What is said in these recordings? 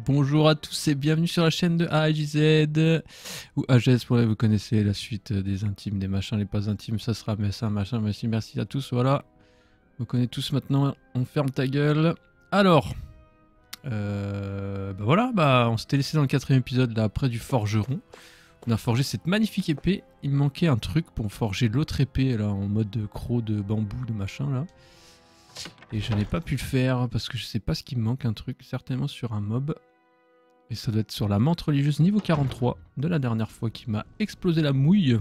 bonjour à tous et bienvenue sur la chaîne de AJZ ou AGS pour vous connaissez la suite des intimes, des machins, les pas intimes, ça sera mais ça, machin, merci à tous, voilà. Vous connaissez tous maintenant, on ferme ta gueule. Alors, on s'était laissé dans le 4ème épisode là, près du forgeron. On a forgé cette magnifique épée, il me manquait un truc pour forger l'autre épée là en mode croc de bambou, de machin là. Et je n'ai pas pu le faire parce que je sais pas ce qui me manque, un truc certainement sur un mob. Et ça doit être sur la menthe religieuse niveau 43 de la dernière fois qui m'a explosé la mouille.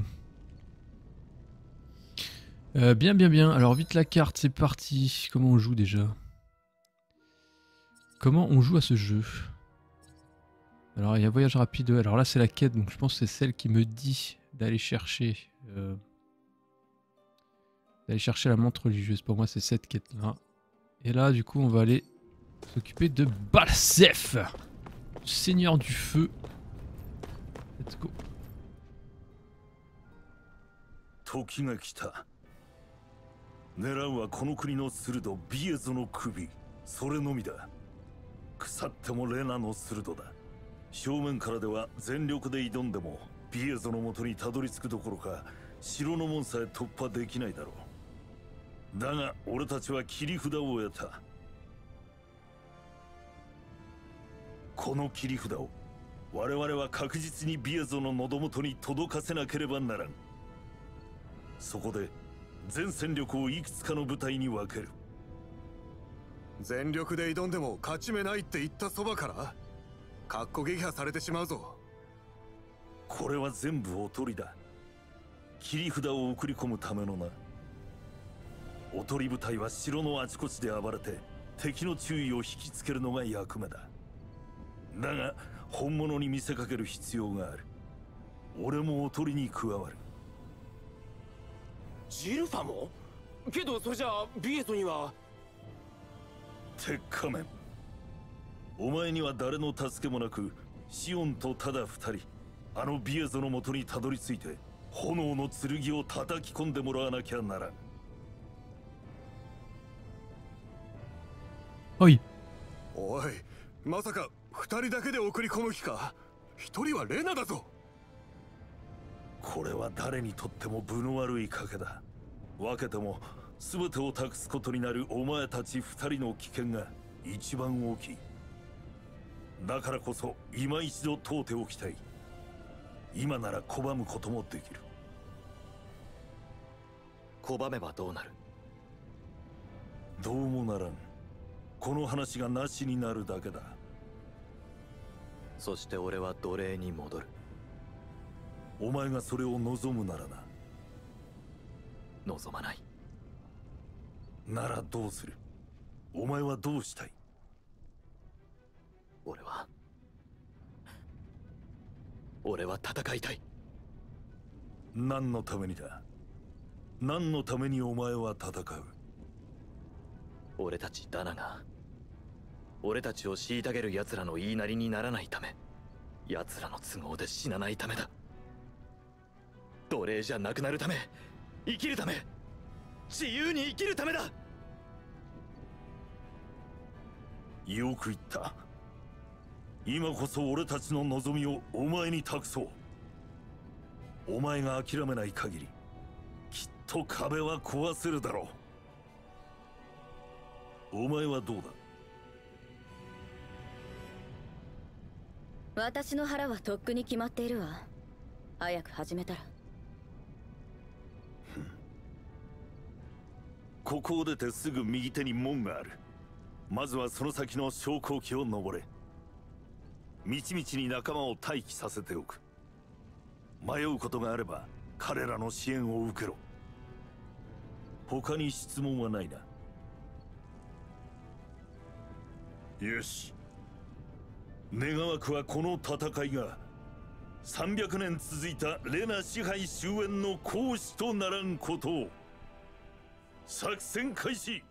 Bien. Alors vite la carte, c'est parti. Comment on joue déjà? Comment on joue à ce jeu? Alors il y a voyage rapide. Alors là c'est la quête, donc je pense que c'est celle qui me dit d'aller chercher... d'aller chercher la menthe religieuse. Pour moi c'est cette quête là. Et là du coup on va aller s'occuper de Balsef, Seigneur du feu. Let's go. 時が来た。狙うはこの国の鋭ビエゾの首、それのみだ。腐ってもレナの鋭だ。正面からでは全力で挑んでもビエゾの元にたどり着くどころか城の門さえ突破できないだろう。だが俺たちは切り札を得た。この切り札を我々は確実にビエゾの喉元に届かせなければならん。そこで全戦力をいくつかの部隊に分ける。全力で挑んでも勝ち目ないって言ったそばからかっこ撃破されてしまうぞ。これは全部おとりだ。切り札を送り込むためのな。おとり部隊は城のあちこちで暴れて敵の注意を引きつけるのが役目だ。だが本物に見せかける必要がある。俺もおとりに加わる。ジルファも？けどそれじゃあビエゾには。鉄仮面、お前には誰の助けもなくシオンとただ二人あのビエゾの元にたどり着いて炎の剣を叩き込んでもらわなきゃならん。おいおい、まさか二人だけで送り込む気か。一人はレナだぞ。これは誰にとっても分の悪い賭けだ。分けても全てを託すことになるお前たち二人の危険が一番大きい。だからこそ今一度問うておきたい。今なら拒むこともできる。拒めばどうなる？どうもならん。この話がなしになるだけだ。そして俺は奴隷に戻る。お前がそれを望むならな。望まない。ならどうする？お前はどうしたい？俺は戦いたい。何のためにだ？何のためにお前は戦う？俺たちダナが俺たちを虐げる奴らの言いなりにならないため、奴らの都合で死なないためだ。奴隷じゃなくなるため、生きるため、自由に生きるためだ。よく言った。今こそ俺たちの望みをお前に託そう。お前が諦めない限りきっと壁は壊せるだろう。お前はどうだ？私の腹はとっくに決まっているわ。早く始めたら。ここを出てすぐ右手に門がある。まずはその先の昇降機を登れ。道々に仲間を待機させておく。迷うことがあれば彼らの支援を受けろ。他に質問はないな。よし。願わくはこの戦いが300年続いたレナ支配終焉の行使とならんことを。作戦開始。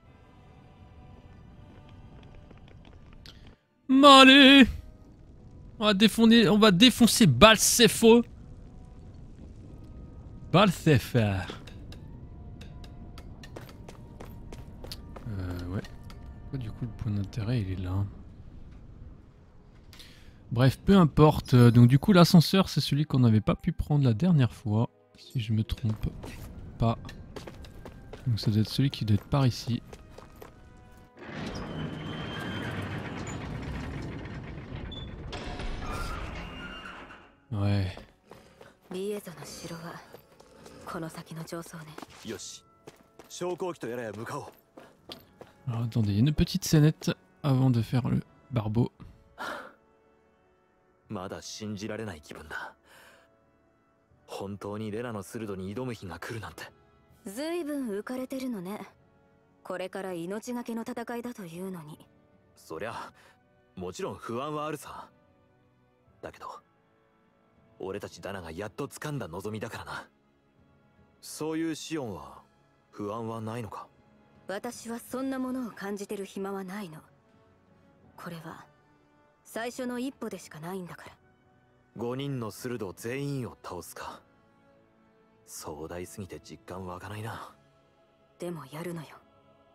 Allez, on va défoncer Balsefo. Balsef. Ouais. Pourquoi du coup le point d'intérêt il est là? Bref, peu importe. Donc du coup, l'ascenseur, c'est celui qu'on n'avait pas pu prendre la dernière fois. Si je me trompe pas. Donc ça doit être celui qui doit être par ici. Ouais. ビエゾの城はこの先の上層ね。よし昇降機とやらへ向かおう。 Alors attendez, une petite scénette avant de faire le barbeau. まだ信じられない気分だ。本当にレナの鋭に挑む日が来るなんて。ずいぶん浮かれてるのね。これから命がけの戦いだというのに。そりゃもちろん不安はあるさ。だけど俺たちダナがやっと掴んだ望みだからな。そういうシオンは不安はないのか。私はそんなものを感じてる暇はないの。これは最初の一歩でしかないんだから。5人の鋭全員を倒すか。壮大すぎて実感湧かないな。でもやるのよ。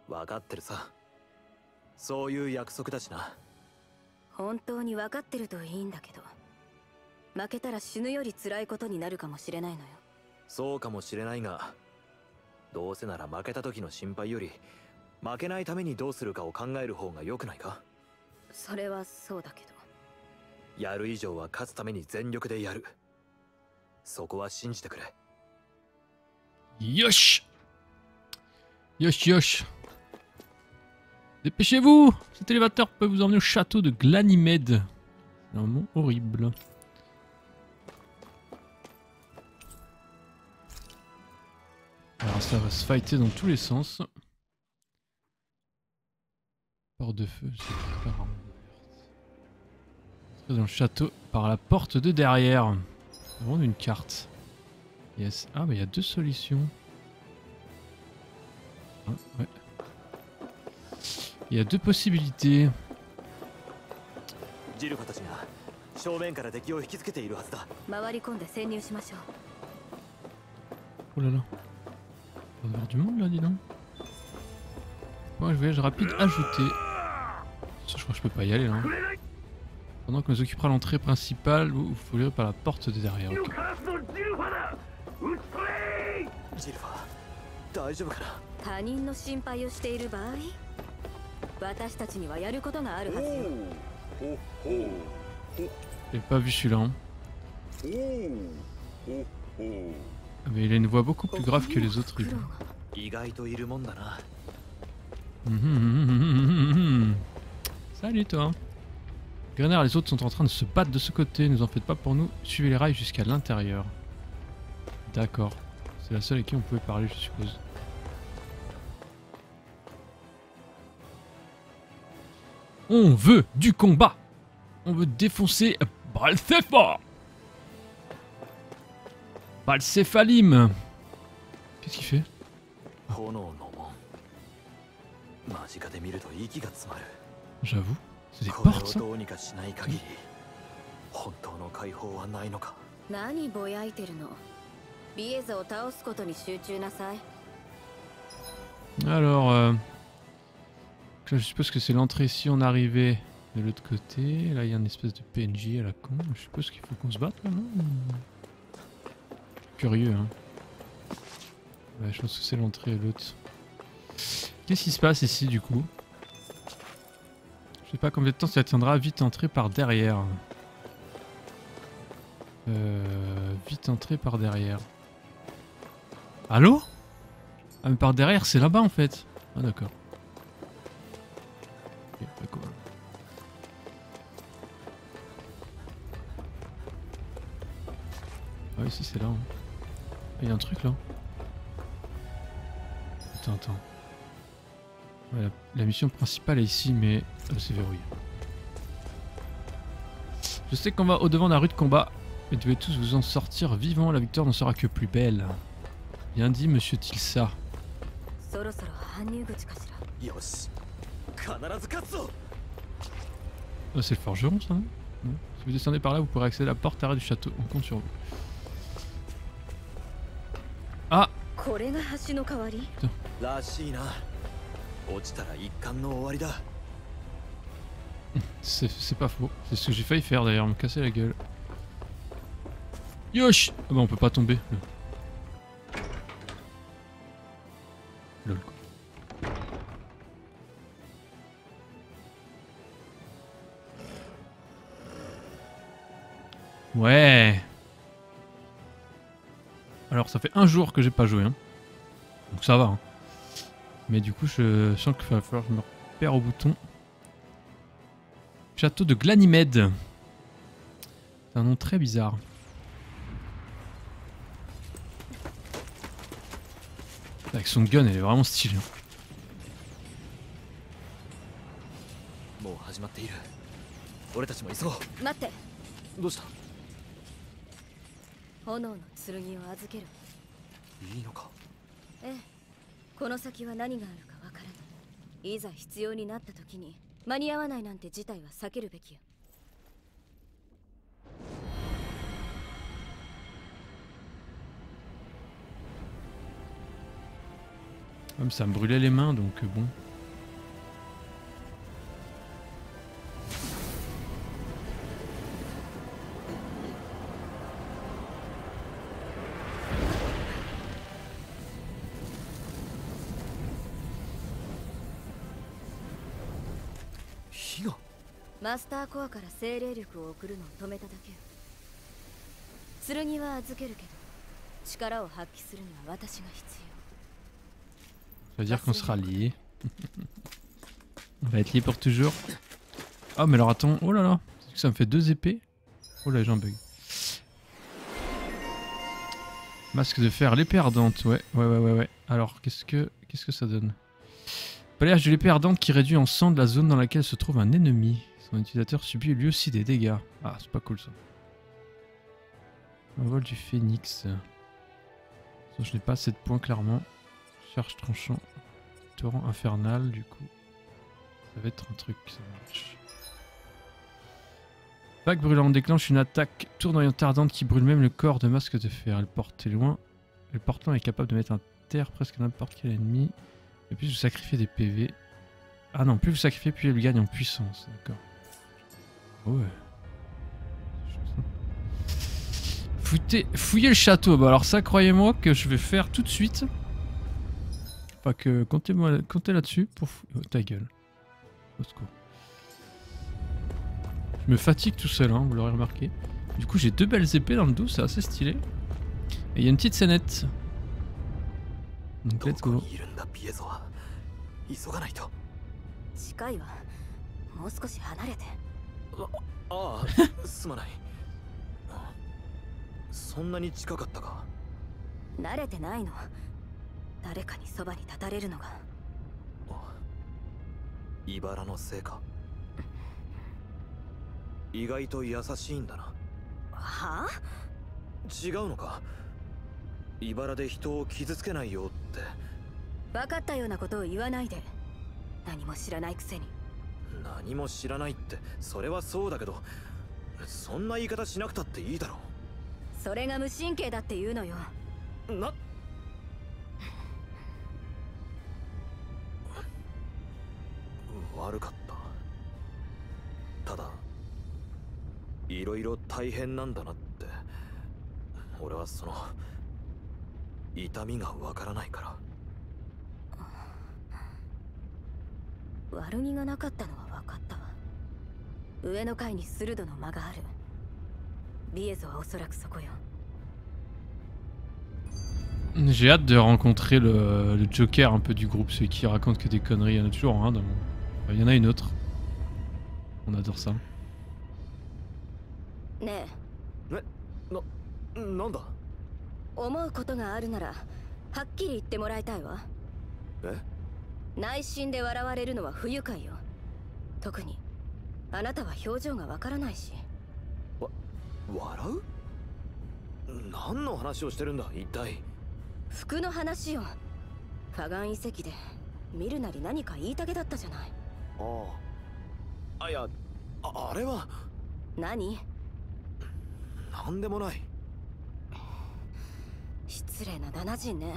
分かってるさ。そういう約束だしな。本当に分かってるといいんだけど、負けたら死ぬより辛いことになるかもしれないのよ。そうかもしれないが、どうせなら負けた時の心配より負けないためにどうするかを考える方が良くないか。それはそうだけど。やる以上は勝つために全力でやる。そこは信じてくれ。Yosh! Yosh yosh! Dépêchez-vous! Cet élévateur peut vous emmener au château de Glanimede. C'est un mot horrible. Alors ça va se fighter dans tous les sens. Porte de feu, c'est pas rare. Dans le château par la porte de derrière. Vraiment une carte. Yes. Ah bah il y a deux solutions. Ah, ouais. Il y a deux possibilités. ジルファたちが正面から敵を引きつけているはずだ。回り込んで潜入しましょう。 Oh là là. On va avoir du monde là, dis donc. Ouais, voyage rapide ajouté. Ça, je crois que je peux pas y aller là. Pendant qu'on nous occupera l'entrée principale, vous foulerez par la porte de derrière. Okay. ジルファ、大丈夫かな。他人の心配をしている場合、私たちにはやることがあるはずよ。J'ai pas vu celui-là. Hein. Mais il a une voix beaucoup plus grave que les autres. 意外といるもんだな。Salut toi. Grenard et les autres sont en train de se battre de ce côté, ne vous en faites pas pour nous, suivez les rails jusqu'à l'intérieur. D'accord, c'est la seule avec qui on pouvait parler je suppose. On veut du combat. On veut défoncer Balsefa. Balsefalim. Qu'est-ce qu'il fait? 炎の門。間近で見ると息が詰まる。 J'avoue, c'est des これ portes を ça. どうにかしない限り、本当の解放はないのか。何ぼやいてるの。ビエゾを倒すことに集中なさい。 Alors, je suppose que c'est l'entrée si on arrivait de l'autre côté. Là, il y a une espèce de PNJ à la con. Je suppose qu'il faut qu'on se batte là, non? Curieux, hein. Ouais, je pense que c'est l'entrée et l'autre. Qu'est-ce qui se passe ici, du coup? Je sais pas combien de temps ça tiendra. Vite entrer par derrière. Vite entrer par derrière. Allô? Ah mais par derrière c'est là-bas en fait. Ah d'accord. Ok, d'accord. Ah oui si c'est là. Hein. Ah, il y a un truc là. Attends. Ouais, la mission principale est ici mais c'est verrouillé. Je sais qu'on va au devant d'un rue de combat. Mais devez tous vous en sortir vivant, la victoire n'en sera que plus belle. Bien dit monsieur Tilsa. そろそろ搬入口かしら。よし、必ず勝つぞ。 Ah, c'est le forgeron ça, non? Si vous descendez par là, vous pourrez accéder à la porte arrière du château. On compte sur vous. Ah! これが橋の代わり。らしいな。落ちたら一巻の終わりだ。C'est pas faux. C'est ce que j'ai failli faire d'ailleurs, me casser la gueule. Yosh! Ah bah on peut pas tomber. Lol. Ouais. Alors ça fait un jour que j'ai pas joué, hein. Donc ça va. Hein. Mais du coup je sens qu'il va falloir que je me repère au bouton. Château de Glanimede. C'est un nom très bizarre. Avec son gun, elle est vraiment stylée. もう始まっている。俺たちも急ごう。待って。どうした？炎の剣を預ける。いいのか？ええ。この先は何があるかわからない。いざ必要になった時に間に合わないなんて事態は避けるべきよ。Comme ça me brûlait les mains, donc bon. Higa? マスターコアから精霊力を送るのを止めただけよ。剣は預けるけど、力を発揮するには私が必要。 Ça veut dire qu'on sera liés. On va être liés pour toujours. Ah mais alors attends, oh là là, ça me fait 2 épées. Oh là j'ai un bug. Masque de fer, l'épée ardente, ouais. Alors qu'est-ce que ça donne? Balayage de l'épée ardente qui réduit en sang de la zone dans laquelle se trouve un ennemi. Son utilisateur subit lui aussi des dégâts. Ah c'est pas cool ça. Envol du phénix. Je n'ai pas assez de points clairement. Charge tranchant, torrent infernal, du coup, ça va être un truc, ça marche. Vague brûlante déclenche une attaque tournoyante ardente qui brûle même le corps de masque de fer. Elle porte loin. Le portant est capable de mettre un terre presque n'importe quel ennemi. Et puis vous sacrifiez des PV. Ah non, plus vous sacrifiez, plus elle gagne en puissance. D'accord. Ouais. Fouillez le château. Bah alors ça, croyez-moi que je vais faire tout de suite. Pas que comptez là-dessus pour oh, ta gueule. Au secours. Je me fatigue tout seul, hein, vous l'aurez remarqué. Du coup, j'ai 2 belles épées dans le dos, c'est assez stylé. Et il y a une petite scénette. Donc, let's go. 近いわ。もう少し離れて。ああ、すまない。そんなに近かったか。慣れてないの。誰かにそばに立たれるのが。茨のせいか。意外と優しいんだな。はあ？違うのか。茨で人を傷つけないよって。分かったようなことを言わないで。何も知らないくせに。何も知らないってそれはそうだけど、そんな言い方しなくたっていいだろう。それが無神経だって言うのよ。な。悪かった。ただいろいろ大変なんだなって。俺はその痛みがわからないから。悪気がなかったのは分かったわ。上の階に鋭の間がある。ビエゾはおそらくそこよ。J'ai hâte de rencontrer le Joker un peu du groupe, celui qui raconte que des conneries. Il y en a toujours un. Il y en a une autre. On adore ça. ねえ。なんだ。思うことがあるならはっきり言ってもらいたいわ。え？内心で笑われるのは不愉快よ。特にあなたは表情がわからないし。笑う？何の話をしてるんだ一体。服の話よ。ファガン遺跡で見るなり何か言いたげだったじゃない。いや、あれは。何？なんでもない。失礼な7人ね。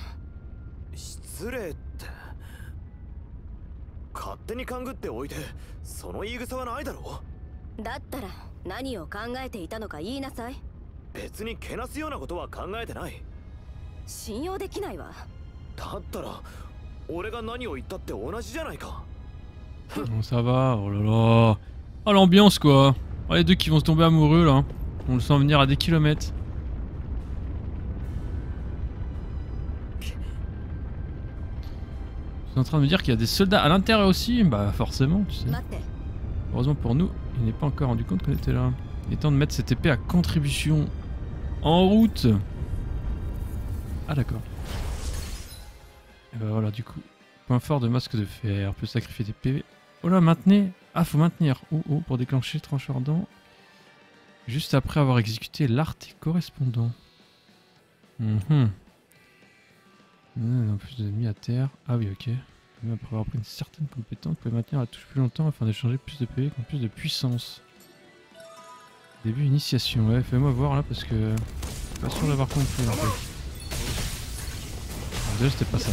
失礼って。勝手に勘ぐっておいてその言い草はないだろう。だったら何を考えていたのか言いなさい。別にけなすようなことは考えてない。信用できないわ。だったら俺が何を言ったって同じじゃないか。Bon, ça va, oh là là. Ah, l'ambiance quoi. Ah, les deux qui vont se tomber amoureux là. On le sent venir à des kilomètres. Tu es en train de me dire qu'il y a des soldats à l'intérieur aussi? Bah forcément, tu sais. Heureusement pour nous, il n'est pas encore rendu compte qu'on était là. Il est temps de mettre cette épée à contribution. En route. Ah d'accord. Et bah voilà, du coup, point fort de masque de fer, peut sacrifier des PV. Oh là, maintenez. Ah, faut maintenir. Oh, oh, pour déclencher trancheur dent. Juste après avoir exécuté l'arté correspondant. En plus d'ennemis à terre. Ah oui, ok. Même après avoir pris une certaine compétence, vous pouvez maintenir la touche plus longtemps afin d'échanger plus de PV contre plus de puissance. Début initiation. Ouais, fais-moi voir là parce que je suis pas sûr d'avoir compris en fait. Déjà, c'était pas ça.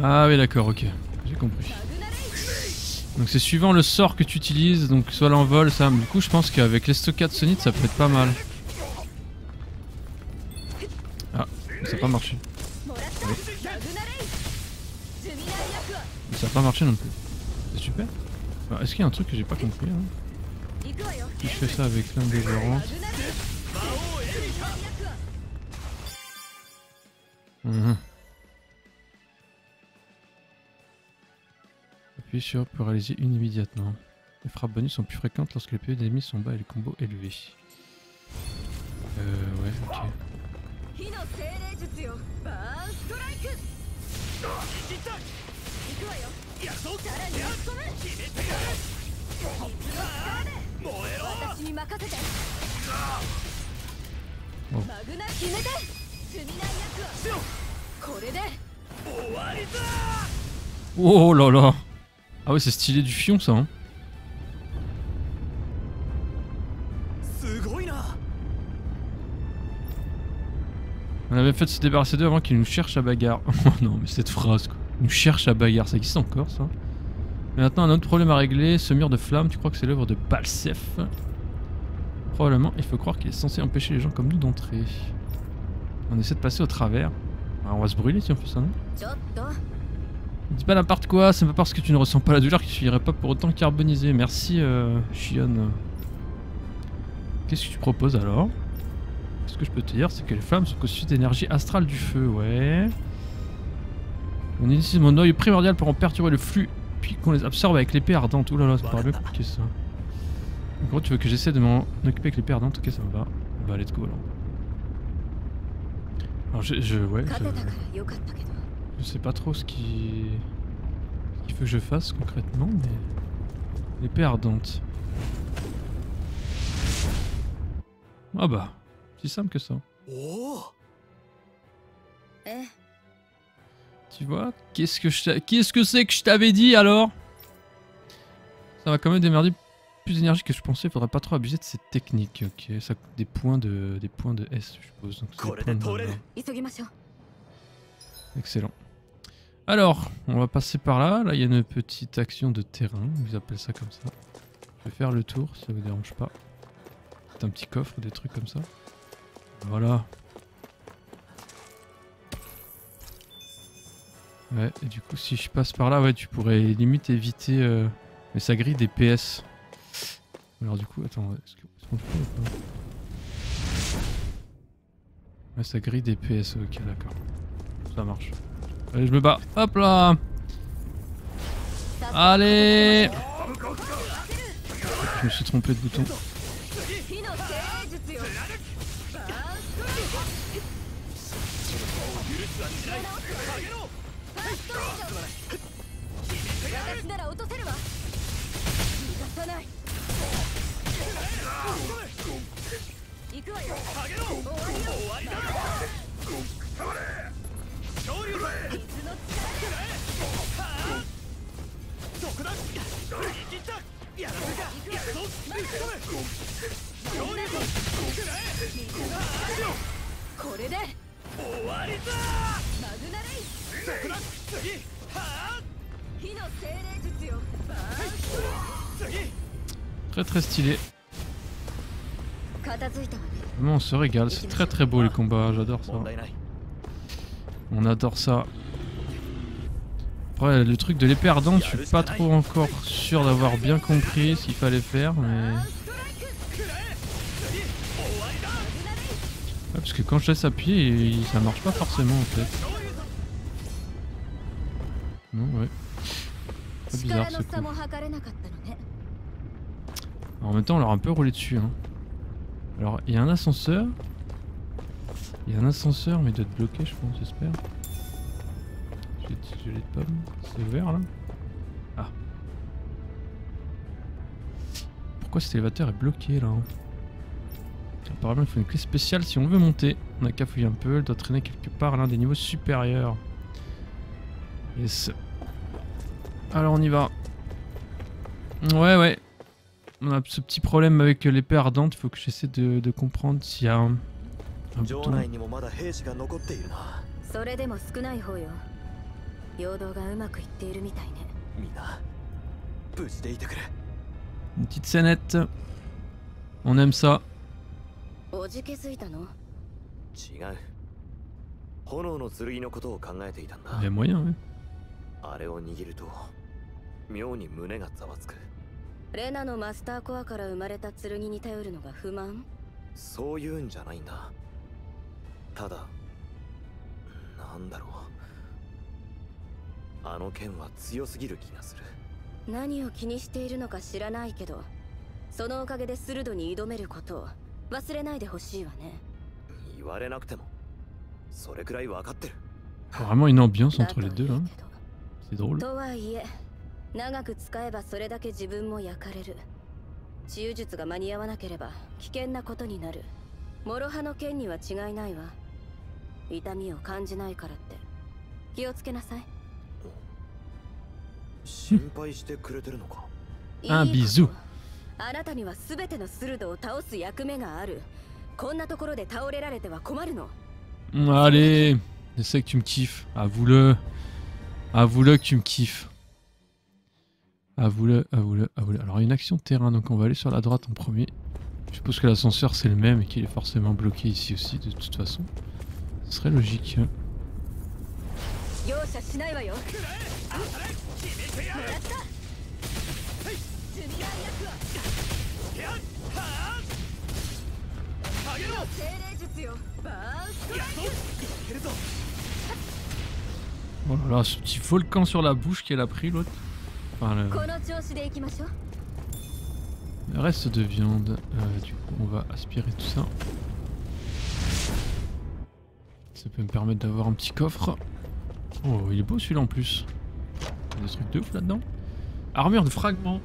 Ah oui d'accord, ok, j'ai compris. Donc c'est suivant le sort que tu utilises, donc soit l'envol, ça. Du coup je pense qu'avec les stockades sonides ça peut être pas mal. Ah, ça n'a pas marché. Oui. Ça n'a pas marché non plus. C'est super. Alors, est-ce qu'il y a un truc que j'ai pas compris hein? Si je fais ça avec l'indévorance. Appuyez sur pour réaliser une immédiatement. Les frappes bonus sont plus fréquentes lorsque les PV d'ennemis sont bas et les combos élevés. Ouais, ok. Oh. Oh là là. Ah ouais, c'est stylé du fion ça hein. On avait fait de se débarrasser d'eux avant qu'ils nous cherchent à bagarre. Oh non mais cette phrase quoi. Ils nous cherchent à bagarre, ça existe encore ça. Mais maintenant un autre problème à régler, ce mur de flammes, tu crois que c'est l'œuvre de Balsef? Probablement, il faut croire qu'il est censé empêcher les gens comme nous d'entrer. On essaie de passer au travers. Ah, on va se brûler si on fait ça non? Dis pas n'importe quoi, c'est pas parce que tu ne ressens pas la douleur que tu irais pas pour autant carboniser. Merci Shion. Qu'est-ce que tu proposes alors? Ce que je peux te dire, c'est que les flammes sont constituées d'énergie astrale du feu, ouais. On utilise mon œil primordial pour en perturber le flux, puis qu'on les absorbe avec l'épée ardente. Ouh là là, ça paraît bien compliqué ça. En gros, tu veux que j'essaie de m'en occuper avec l'épée ardente? Ok, ça me va. Bah, let's go alors. Alors, je sais pas trop ce qu'il faut que je fasse concrètement, mais. L'épée ardente. Ah bah. Si simple que ça. Tu vois, qu'est-ce que c'est que je t'avais dit alors? Ça va quand même démerder plus d'énergie que je pensais, faudrait pas trop abuser de cette technique. Ok, ça coûte des points de S je suppose. Donc excellent. Alors, on va passer par là. Là il y a une petite action de terrain, ils appellent ça comme ça. Je vais faire le tour si ça vous dérange pas. C'est un petit coffre, des trucs comme ça. Voilà. Ouais, et du coup, si je passe par là, ouais, tu pourrais limite éviter. Mais ça grille des PS. Alors, du coup, attends, est-ce qu'on le fait ou pas? Ouais, ça grille des PS, ok, d'accord. Ça marche. Allez, je me bats. Hop là! Allez! Je me suis trompé de bouton. Très très stylé. Vraiment on se régale, c'est très très beau les combats, j'adore ça. 問題ない。 On adore ça. Après le truc de l'épée ardente, je suis pas trop encore sûr d'avoir bien compris ce qu'il fallait faire, mais... Ouais, parce que quand je laisse appuyer, ça marche pas forcément en fait. Non, ouais. C'est bizarre, c'est cool. Alors, en même temps, on leur a un peu roulé dessus. Hein. Alors, il y a un ascenseur. Il y a un ascenseur, mais il doit être bloqué, je pense, j'espère. J'ai les pommes. C'est ouvert là. Ah. Pourquoi cet élévateur est bloqué là? Apparemment, il faut une clé spéciale si on veut monter. On a qu'à fouiller un peu. Elle doit traîner quelque part à l'un des niveaux supérieurs. Yes. Alors, on y va. Ouais. On a ce petit problème avec l'épée ardente. Il faut que j'essaie de comprendre s'il y a un bouton. 城内にもまだ兵士が残っているな。それでも少ない方よ。陽動がうまくいっているみたいね。みんな無事でいてくれ。 Une petite scénette. On aime ça. おじけづいたの？違う。炎の剣のことを考えていたんだ Il y。a moyen, ouais. あれを握ると妙に胸がざわつく。レナのマスターコアから生まれた剣に頼るのが不満？そういうんじゃないんだ。ただなんだろう、あの剣は強すぎる気がする。何を気にしているのか知らないけど、そのおかげでスルドに挑めることを忘れないでほしいわね。言われなくてもそれくらい分かってる。 Vraiment une ambiance entre les deux là. C'est drôle. とはいえ、長く使えばそれだけ自分も焼かれる。治癒術が間に合わなければ危険なことになる。諸刃の剣には違いないわ。痛みを感じないからって気をつけなさい。心配してくれてるのか。Un bisou. あなたには全てのスルドを倒す役目がある。こんなところで倒れられては困るの。Allez, je sais que tu me kiffes. Avoue-le. Avoue-le que tu me kiffes. Avoue-le. Alors, il y a une action de terrain, donc on va aller sur la droite en premier. Je suppose que l'ascenseur c'est le même et qu'il est forcément bloqué ici aussi, de toute façon. Ce serait logique. Oh là là, ce petit volcan sur la bouche qu'elle a pris l'autre. Enfin, le reste de viande. Du coup, on va aspirer tout ça. Ça peut me permettre d'avoir un petit coffre. Oh, il est beau celui-là en plus. Il y a des trucs de ouf là-dedans. Armure de fragments.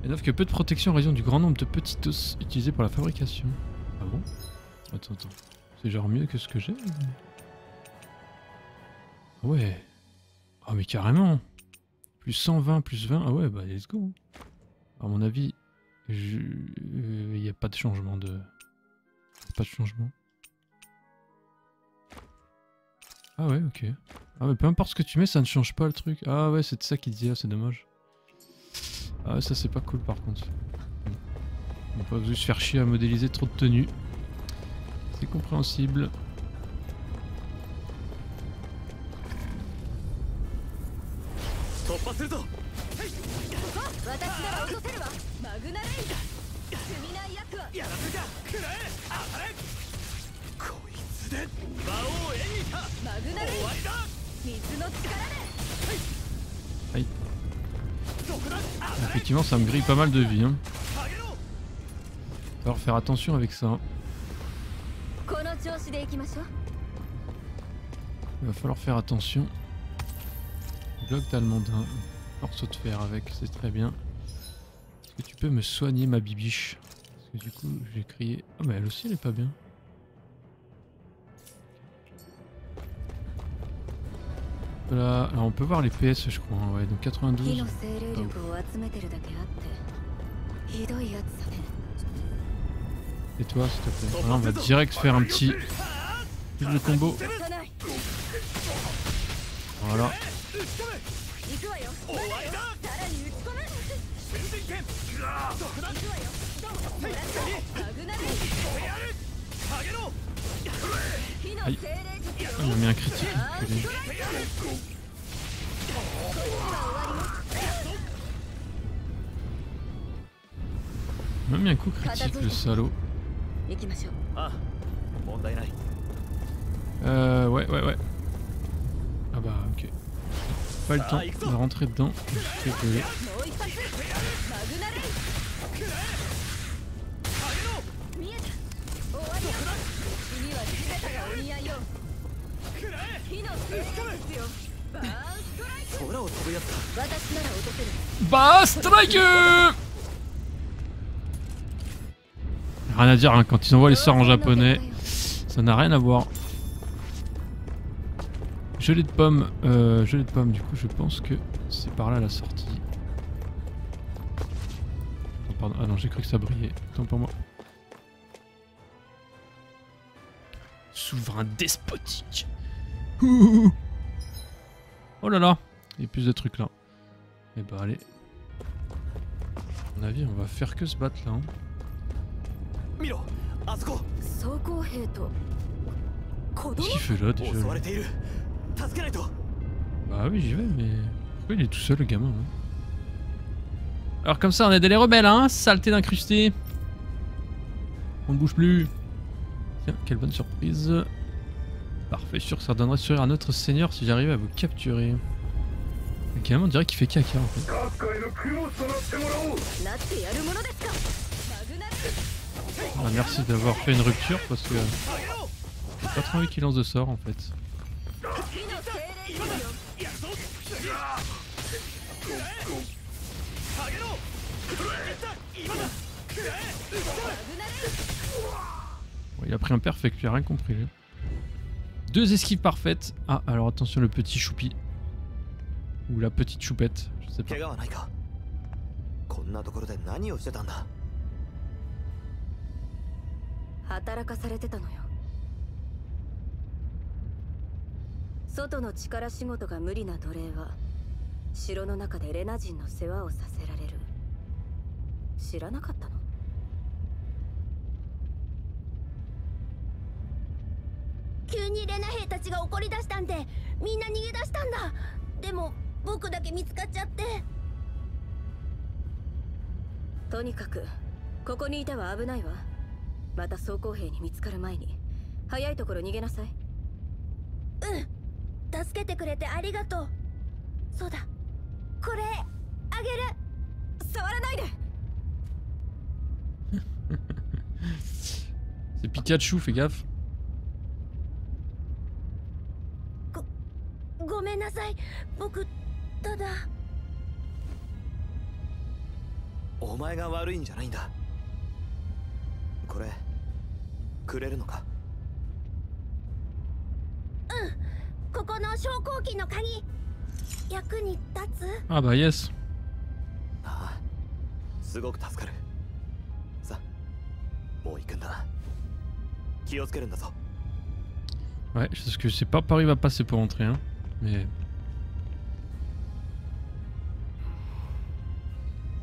Elle n'offre que peu de protection en raison du grand nombre de petits os utilisés pour la fabrication. Ah bon? Attends. C'est genre mieux que ce que j'ai? Ouais. Ah mais carrément. Plus 120, plus 20. Ah ouais, bah let's go. À mon avis, il n'y a pas de changement de... Pas de changement. Ah ouais, ok. Ah mais peu importe ce que tu mets, ça ne change pas le truc. Ah ouais, c'est ça qu'il disait, c'est dommage. Ah ouais, ça c'est pas cool par contre. On n'a pas besoin de se faire chier à modéliser trop de tenues. C'est compréhensible. Aïe. Effectivement, ça me grille pas mal de vie. Hein. Alors faire attention avec ça. Il va falloir faire attention. Bloc d'almandin. Morceau de fer avec, c'est très bien. Est-ce que tu peux me soigner ma bibiche? Parce que du coup, j'ai crié. Ah, mais elle aussi, elle est pas bien. Voilà, alors on peut voir les PS, je crois. Ouais, donc 92. Et toi, s'il te plaît. Voilà, on va direct faire un petit Plus de combo. 行かない Voilà. 行くわよ終わりださらに打ち込む行くわよどうももらったマグナレイ火の精霊術よ Il m'a mis un critique. あー enculé. ストライクこっちは終わり Il m'a mis un coup critique, le salaud. 行きましょうああ問題ない Ouais. Ah bah, ok. Pas le temps de rentrer dedans. Je sais que... もう一発マグナレイ見えた終わりよ次は地べたがお似合いよ火の精霊術よバーンストライク空を飛ぶやつだ私なら落とせる Bah, strike! Rien à dire, hein, quand ils envoient les sorts en japonais, ça n'a rien à voir. Gelée de pommes, du coup je pense que c'est par là la sortie. Oh, pardon, ah non j'ai cru que ça brillait, tant pour moi. Souverain despotique. Ouh. Oh là là, il y a plus de trucs là. Et bah allez. À mon avis on va faire que se battre là. Hein. 見ろあそこ装甲兵と子供 Qu'est-ce qu'il fait là déjà 襲わ lui れている助けないと Bah oui j'y vais mais pourquoi il est tout seul le gamin là? Alors comme ça on aide les rebelles hein, saleté d'incrusté. On ne bouge plus. Tiens quelle bonne surprise. Parfait, sûr que ça donnerait sourire à notre seigneur si j'arrivais à vous capturer. Le gamin on dirait qu'il fait caca en fait. なってやるものですかマグナレイ Ah, merci d'avoir fait une rupture parce que j'ai pas trop envie qu'il lance de sort en fait. 火の精霊術よ Bon, il a pris un perfect, il a rien compris. Lui. 2 esquives parfaites. Ah alors attention le petit choupi. Ou la petite choupette, je sais pas. 怪我はないかこんなところで何をしてたんだ働かされてたのよ外の力仕事が無理な奴隷は城の中でレナ人の世話をさせられる知らなかったの急にレナ兵たちが怒り出したんでみんな逃げ出したんだでも僕だけ見つかっちゃってとにかくここにいては危ないわまた装甲兵に見つかる前に早いところ逃げなさいうん助けてくれてありがとうそうだこれあげる触らないで C'est Pikachu, fais gaffe. ごめんなさい僕ただお前が悪いんじゃないんだこれくれるのかここの昇降機の鍵役に立つ Ah bah yes. ああすごく助かるさもう行くんだ気をつけるんだぞ Ouais, parce que je sais pas par où il va passer pour entrer hein. Mais...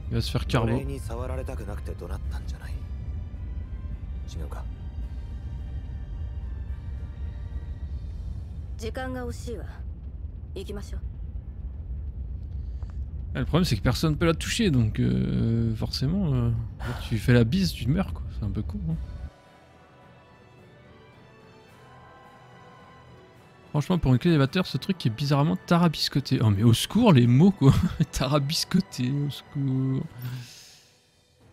Il va se faire 奴 carbo. 隷に触られたくなくて怒鳴ったんじゃない違うか時間が惜しいわ行きましょう Ah, le problème c'est que personne peut la toucher donc forcément tu fais la bise tu meurs quoi, c'est un peu con hein. Franchement pour une clé d'élévateur ce truc est bizarrement tarabiscoté. Oh mais au secours les mots quoi. Tarabiscoté, au secours.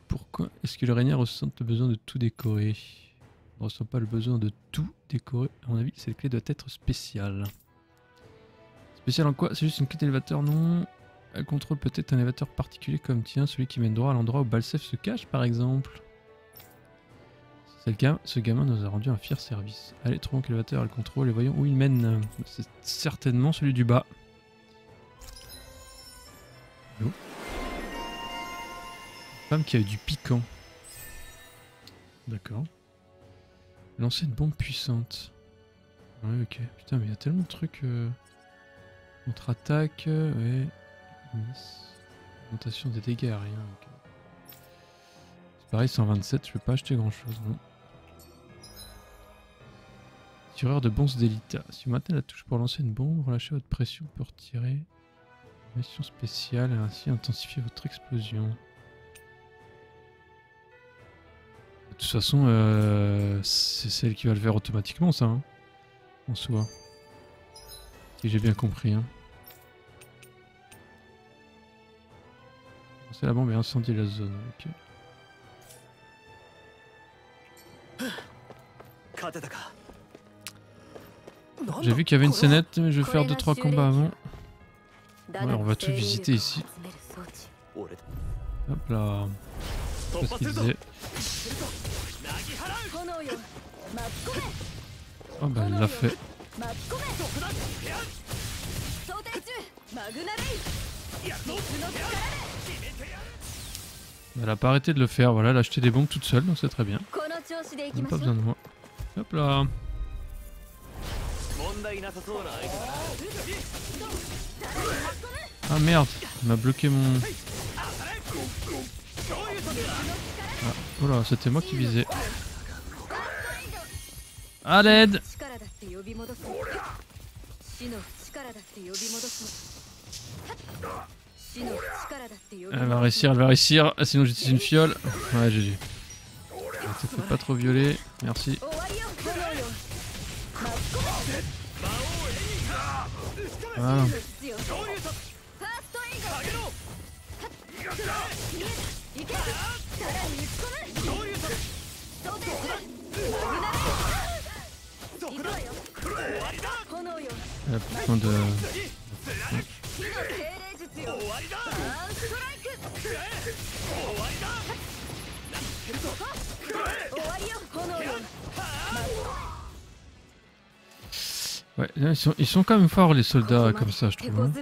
Pourquoi est-ce que le Rainier ressent le besoin de tout décorer? On ne ressent pas le besoin de tout décorer. À mon avis cette clé doit être spéciale. Spéciale en quoi? C'est juste une clé d'élévateur? Non. Elle contrôle peut-être un élévateur particulier comme tiens, celui qui mène droit à l'endroit où Balsef se cache par exemple. Ce gamin nous a rendu un fier service. Allez, trouvons quel élévateur elle contrôle et voyons où il mène. C'est certainement celui du bas. Oh. Femme qui a eu du piquant. D'accord. Lancer une bombe puissante. Ouais, ok. Putain, mais il y a tellement de trucs. Contre-attaque, ouais. Augmentation des dégâts, rien. Ok. C'est pareil, 127, je peux pas acheter grand chose, non. Tireur de bonze d'élite. Si vous maintenez la touche pour lancer une bombe, relâchez votre pression pour retirer. Mission spéciale et ainsi intensifier votre explosion. De toute façon, c'est celle qui va le faire automatiquement, ça, hein, en soi. Si j'ai bien compris. Hein. C'est la bombe et incendier la zone. Ok. J'ai vu qu'il y avait une scénette, mais je vais faire 2-3 combats avant. Ouais, on va tout visiter ici. Hop là. C'est ce qu'il disait. Oh bah elle l'a fait. Elle a pas arrêté de le faire, voilà, elle a acheté des bombes toute seule, donc c'est très bien. Même pas besoin de moi. Hop là. Ah merde, il m'a bloqué mon... Ah, oh là, c'était moi qui visais. À l'aide. Elle va réussir, sinon j'utilise une fiole. Ouais, GG. Ne te fais pas trop violer, merci. Voilà. Elle a besoin de... Ouais, ils sont quand même forts les soldats comme ça, je trouve. Hein.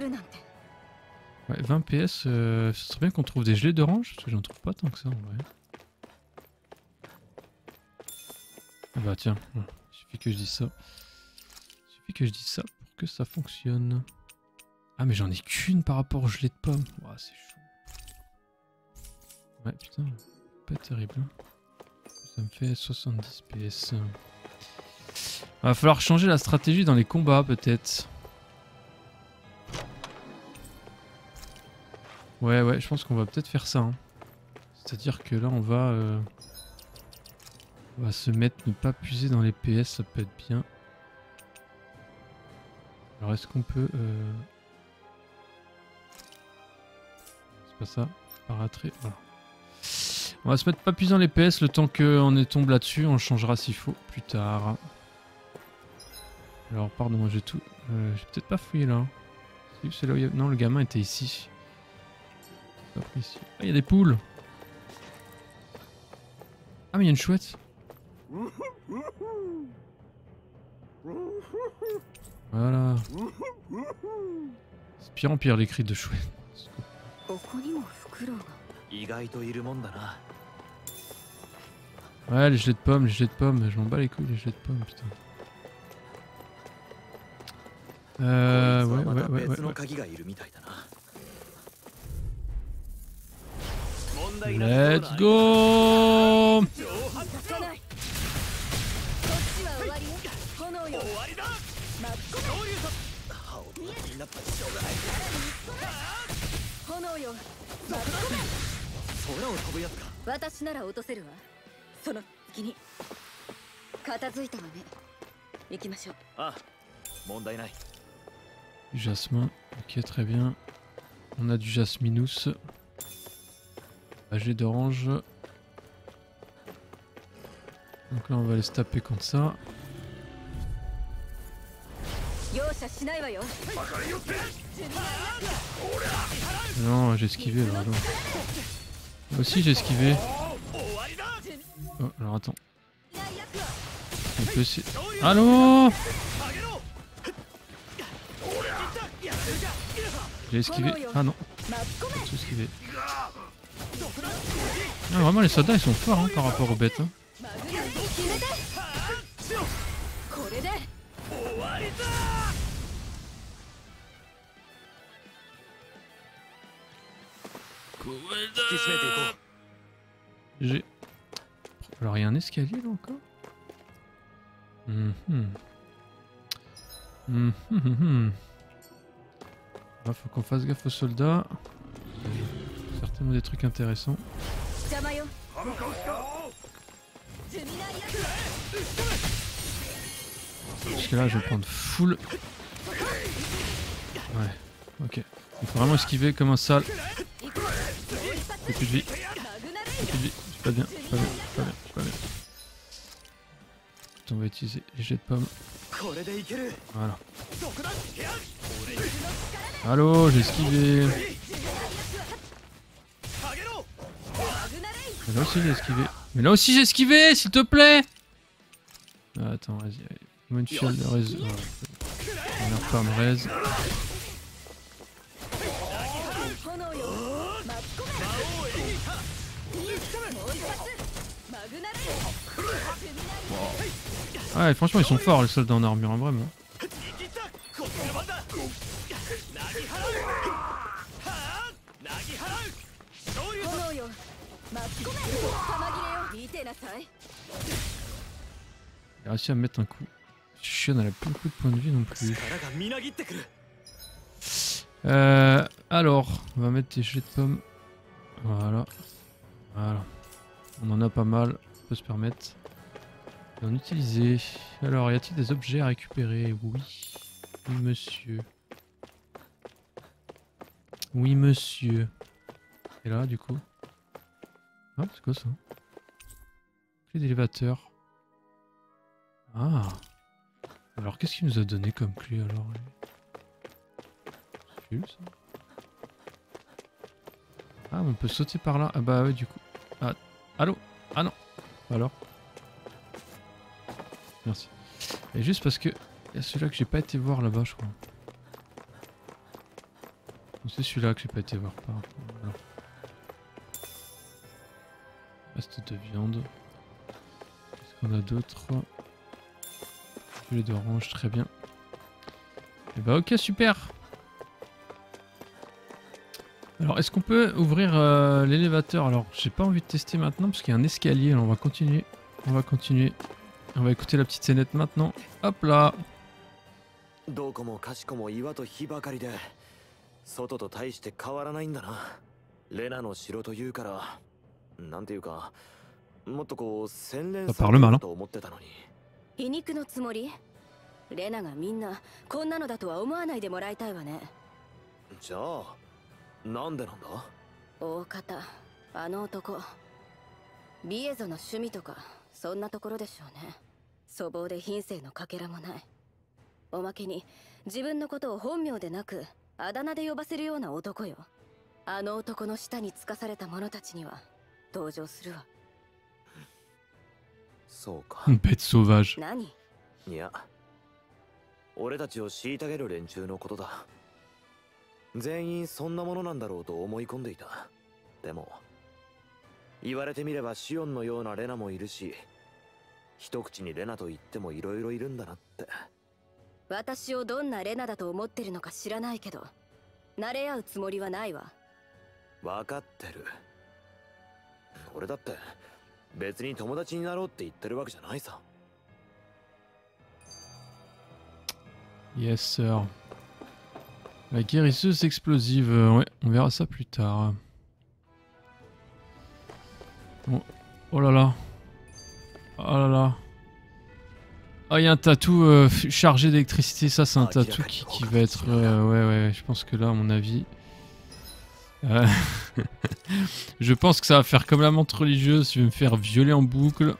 Ouais, 20 PS, ce serait bien qu'on trouve des gelées d'orange, parce que j'en trouve pas tant que ça en vrai. Ah bah tiens, il suffit que je dise ça. Il suffit que je dise ça pour que ça fonctionne. Ah mais j'en ai qu'une par rapport aux gelées de pommes. Ouah, c'est chaud. Ouais putain, pas terrible. Ça me fait 70 PS. Va falloir changer la stratégie dans les combats peut-être. Ouais, je pense qu'on va peut-être faire ça. Hein. C'est-à-dire que là on va se mettre, ne pas puiser dans les PS, ça peut être bien. Alors est-ce qu'on peut... C'est pas ça, paraîtrer, voilà. On va se mettre pas puiser dans les PS le temps qu'on est tombé là-dessus, on le changera s'il faut plus tard. Alors pardon, j'ai tout... j'ai peut-être pas fouillé là. C'est là où il y a... Non, le gamin était ici. Pas pris ici. Ah, il y a des poules. Ah mais il y a une chouette. Voilà. C'est pire en pire les cris de chouette. Ouais, les gelées de pommes, je m'en bats les couilles les gelées de pommes, putain. Ouais. Let's go! Du jasmin, ok très bien. On a du jasminous. Âgé d'orange. Donc là on va aller se taper contre ça. Non, j'ai esquivé là. Non. Moi aussi j'ai esquivé. Oh, alors attends. On peut essayer. Allô? J'ai esquivé. Ah non. J'ai esquivé. Ah, vraiment les soldats ils sont forts hein, par rapport aux bêtes. Hein. J'ai... Alors il y a un escalier là encore. Là, faut qu'on fasse gaffe aux soldats. Certainement des trucs intéressants. Parce que là je vais prendre full. Ouais, ok. Il faut vraiment esquiver comme un sale. J'ai plus de vie. J'ai plus de vie. Je suis pas bien, je suis pas bien, je suis pas bien, je suis pas bien. On va utiliser les jets de pommes. Voilà. Allô, j'ai esquivé. Mais là aussi j'ai esquivé. Mais là aussi j'ai esquivé, s'il te plaît. Ah, attends, vas-y. Moi une fiole de raise. On va reprendre raise. Ouais, franchement ils sont forts les soldats en armure, hein, vraiment. Il a réussi à me mettre un coup. Chienne, elle a pas beaucoup de points de vie non plus. Alors, on va mettre des jets de pommes. Voilà. Voilà. On en a pas mal, on peut se permettre d'en utiliser. Alors, y a-t-il des objets à récupérer? Oui. Oui, monsieur. Oui, monsieur. Et là, du coup. Ah, c'est quoi ça? Clé d'élévateur. Ah. Alors, qu'est-ce qu'il nous a donné comme clé alors? C'est nul, ça. Ah, on peut sauter par là. Ah bah ouais, du coup. Ah, allô? Ah non. Alors? Merci. Et juste parce que il y a celui-là que j'ai pas été voir là-bas, je crois. C'est celui-là que j'ai pas été voir. Voilà. Reste de viande. Qu'est-ce qu'on a d'autre? Filet d'orange, très bien. Et bah ok, super. Alors est-ce qu'on peut ouvrir l'élévateur? Alors j'ai pas envie de tester maintenant parce qu'il y a un escalier. Alors on va continuer. On va continuer. On va écouter la petite scénette maintenant. Hop là. どこもかしこも岩と火ばかりで外と大して変わらないんだな。レナの城というからなんていうかもっとこう洗練されてると思ってたのに。皮肉のつもり？レナがみんなこんなのだとは思わないでもらいたいわね。じゃあなんでなんだ？大方あの男ビエゾの趣味とかそんなところでしょうね。粗暴で品性のかけらもない。おまけに自分のことを本名でなくあだ名で呼ばせるような男よ。あの男の下につかされた者たちには同情するわ。そうか。Bête sauvage。何？いや、俺たちを虐げる連中のことだ。全員そんなものなんだろうと思い込んでいた。でも言われてみればシオンのようなレナもいるし、一口にレナと言ってもいろいろいるんだなって。私をどんなレナだと思ってるのか知らないけど、慣れ合うつもりはないわ。分かってる。俺だって別に友達になろうって言ってるわけじゃないさ。Yes sir. La guérisseuse explosive, ouais, on verra ça plus tard. Bon. Oh là là. Oh là là. Ah, il y a un tatou chargé d'électricité, ça c'est un tatou qui va être... ouais, je pense que là, à mon avis... je pense que ça va faire comme la menthe religieuse, je vais me faire violer en boucle.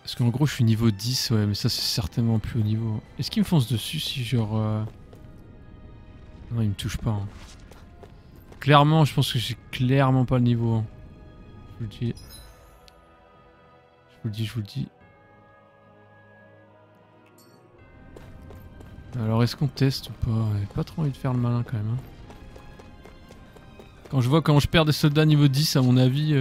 Parce qu'en gros, je suis niveau 10, ouais, mais ça c'est certainement plus haut niveau. Est-ce qu'il me fonce dessus si genre... Non, il me touche pas. Hein. Clairement, je pense que j'ai clairement pas le niveau. Hein. Je vous le dis. Je vous le dis. Alors, est-ce qu'on teste ou pas? J'ai pas trop envie de faire le malin quand même. Hein. Quand je vois comment je perds des soldats niveau 10, à mon avis...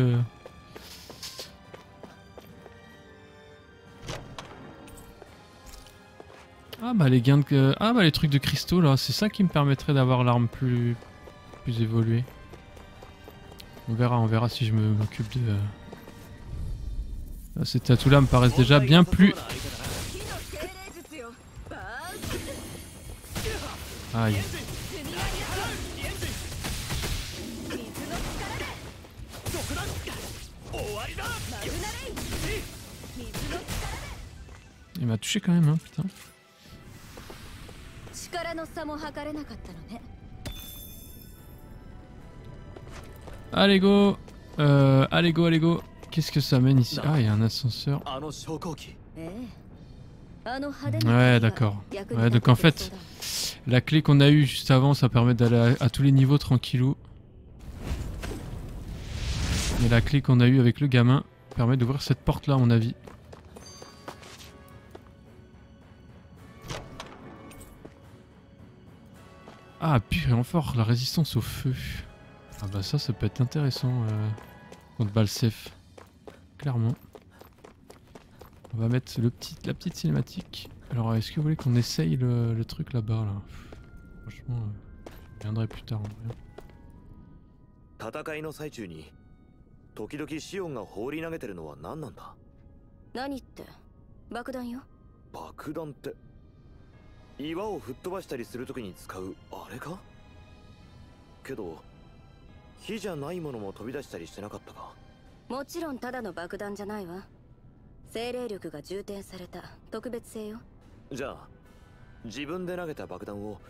Ah bah les gains de... Ah bah les trucs de cristaux là, c'est ça qui me permettrait d'avoir l'arme plus évoluée. On verra si je m'occupe de... Ces atouts-là me paraissent déjà bien plus... Aïe. Il m'a touché quand même, hein, putain. Allez go, allez go. Qu'est-ce que ça mène ici? Ah, il y a un ascenseur. Ouais, d'accord. Ouais, donc en fait, la clé qu'on a eue juste avant, ça permet d'aller à tous les niveaux tranquillou. Et la clé qu'on a eue avec le gamin permet d'ouvrir cette porte là, à mon avis. Ah, pur et en fort, la résistance au feu. Ah bah ça peut être intéressant contre Balsef. Clairement. On va mettre la petite cinématique. Alors est-ce que vous voulez qu'on essaye le truc là-bas là? Franchement, je viendrai plus tard en vrai. 戦いの最中に時々シオンが放り投げてるのは何なんだ？何って爆弾よ。爆弾って岩を吹っ飛ばしたりするときに使うあれか？けど火じゃないものも飛び出したりしてなかったか？もちろんただの爆弾じゃないわ。精霊力が充填された特別性よ。じゃあ自分で投げた爆弾を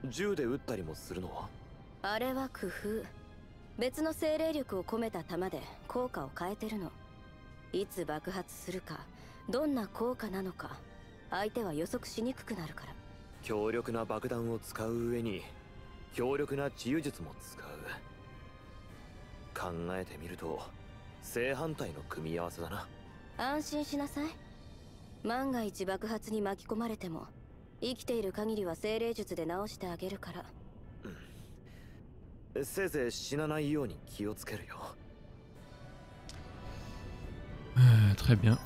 銃で撃ったりもするのは？あれは工夫。別の精霊力を込めた弾で効果を変えてるの。いつ爆発するか、どんな効果なのか、相手は予測しにくくなるから。強力な爆弾を使う上に強力な治癒術も使う。考えてみると正反対の組み合わせだな。安心しなさい。万が一爆発に巻き込まれても生きている限りは精霊術で直してあげるから。せいぜい死なないように気をつけるよ。Très bien.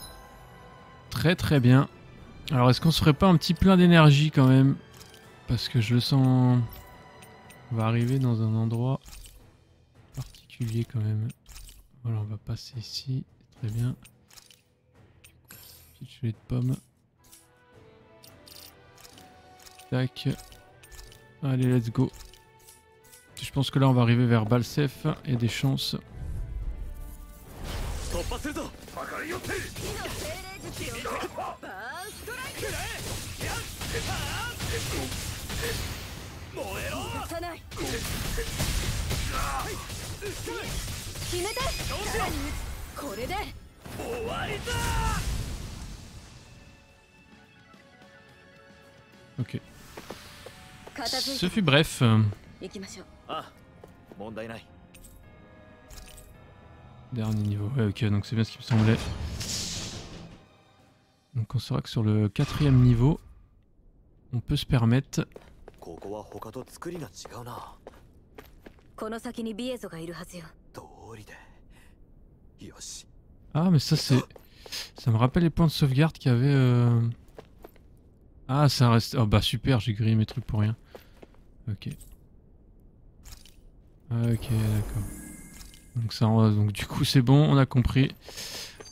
Très bien. Alors est-ce qu'on se ferait pas un petit plein d'énergie quand même? Parce que je le sens... On va arriver dans un endroit particulier quand même. Voilà, on va passer ici. Très bien. Petite gelée de pommes. Tac. Allez, let's go. Je pense que là on va arriver vers Balsef et des chances. Ok. Ce fut bref. Dernier niveau. Ouais, ok, donc c'est bien ce qui me semblait. Donc on saura que sur le 4e niveau, on peut se permettre. Ah mais ça c'est... Ça me rappelle les points de sauvegarde qu'il y avait... Ah ça reste... Oh bah super, j'ai grillé mes trucs pour rien. Ok. Ok, d'accord. Donc ça, donc du coup c'est bon, on a compris.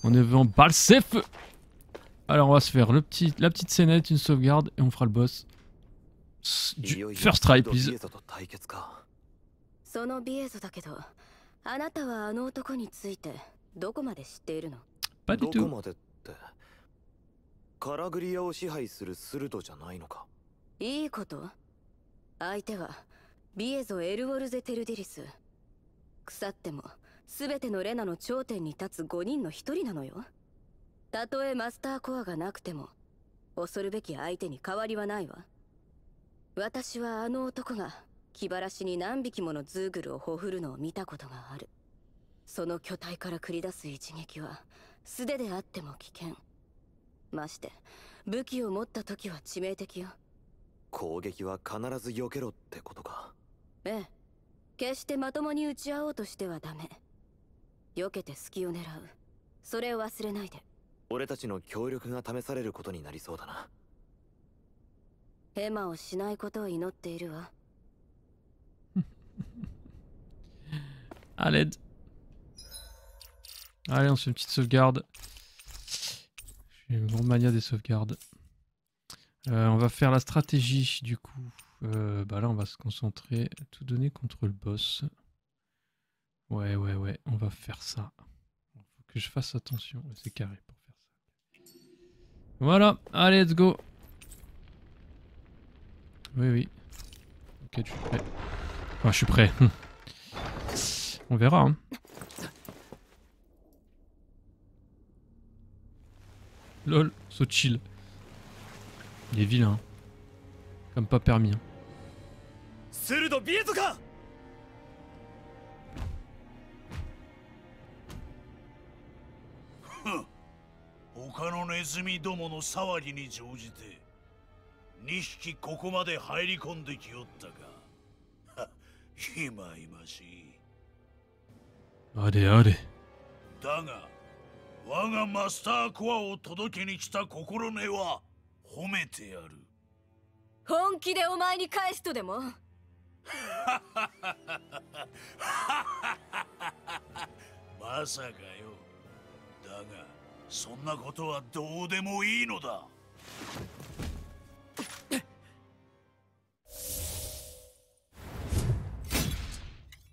On est devant Balsef. Alors on va se faire la petite scénette, une sauvegarde et on fera le boss. Du first try, please. Pas du tout. カラグリアを支配するスルドじゃないのか。いいこと。相手はビエゾ・エルウォルゼ・テルディリス。腐っても全てのレナの頂点に立つ5人の1人なのよ。たとえマスターコアがなくても恐るべき相手に変わりはないわ。私はあの男が気晴らしに何匹ものズーグルをほふるのを見たことがある。その巨体から繰り出す一撃は素手であっても危険。まして武器を持った時は致命的よ。攻撃は必ず避けろってことか。ええ、決してまともに打ち合おうとしてはダメ。避けて隙を狙う。それを忘れないで。俺たちの協力が試されることになりそうだな。ヘマをしないことを祈っているわ。À l'aide. Allez, on se fait une petite sauvegarde. Je suis un gros mania des sauvegardes. On va faire la stratégie du coup. Bah là, on va se concentrer, tout donner contre le boss. Ouais, on va faire ça. Faut que je fasse attention. C'est carré pour faire ça. Voilà, allez, let's go. Oui. Ok, je suis prêt. Enfin, je suis prêt. On verra, hein. Lol, so chill. Il est vilain. Comme pas permis. Hein. Allez, allez. 我がマスターコアを届けに来た心根は褒めてやる。本気でお前に返すとでも。まさかよ。だがそんなことはどうでもいいのだ。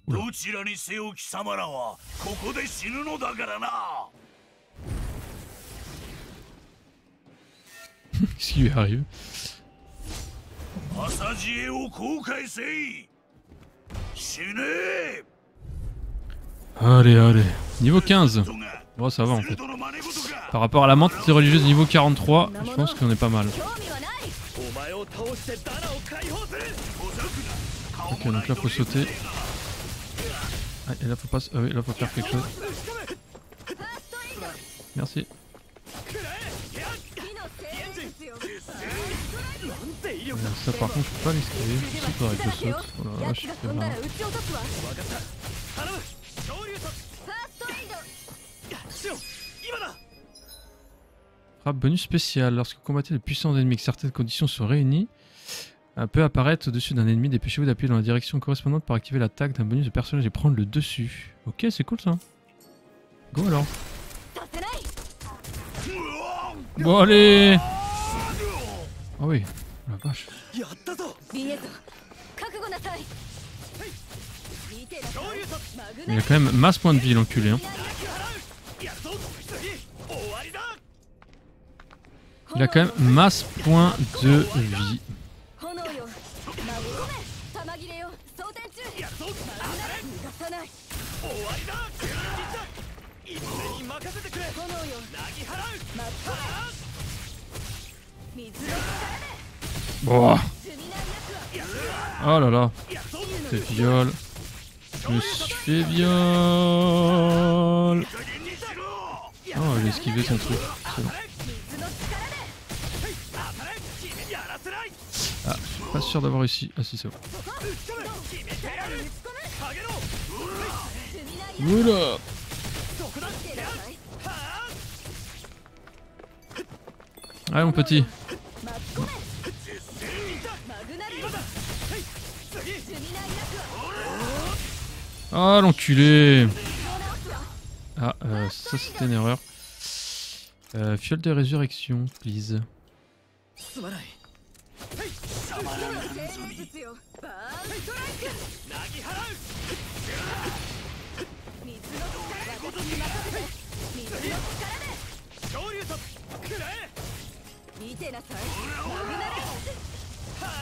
どちらにせよ貴様らはここで死ぬのだからな。Qu'est-ce qui lui arrive? Allez, allez. Niveau 15. Bon, ça va en fait. Par rapport à la mentalité religieuse niveau 43, je pense qu'on est pas mal. Ok, donc là faut sauter. Ah, et là faut pas... Ah oui, là faut faire quelque chose. Merci. Ça par contre je peux pas l'esquiver, je sais pas avec le saut. Oh là là, je suis très mal. Frappe bonus spécial. Lorsque vous combattez le puissant ennemi que certaines conditions sont réunies, peut apparaître au-dessus d'un ennemi. Dépêchez-vous d'appuyer dans la direction correspondante pour activer l'attaque d'un bonus de personnage et prendre le dessus. Ok, c'est cool ça. Go alors. Bon allez. Oh oui, la vache. Il a quand même masse point de vie l'enculé. Hein. Il a quand même masse point de vie. Oh, oh là là. C'est viol. Je me suis fait viol. Oh, il a esquivé son truc. Bon. Ah, je suis pas sûr d'avoir réussi. Ah si, c'est bon. Oula. Allez mon petit. Ah l'enculé. Ah ça c'était une erreur. Fiole de résurrection, please.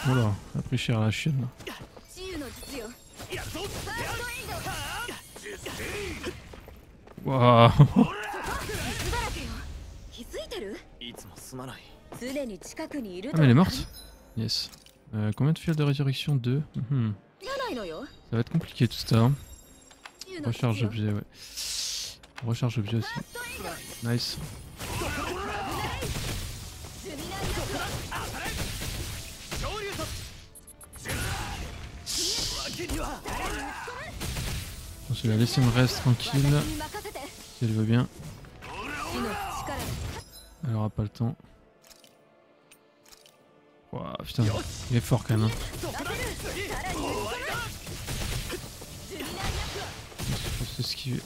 Voilà, a pris cher la chienne. Waouh. Ah mais elle est morte. Yes. Combien de fioles de résurrection? 2. Ça va être compliqué tout ça. Recharge objet, ouais. Recharge objet aussi. Nice. Je vais la laisser me reste tranquille. Si elle veut bien. Elle aura pas le temps. Ouah, putain, il est fort quand même. Hein. C'est ce qu'il veut.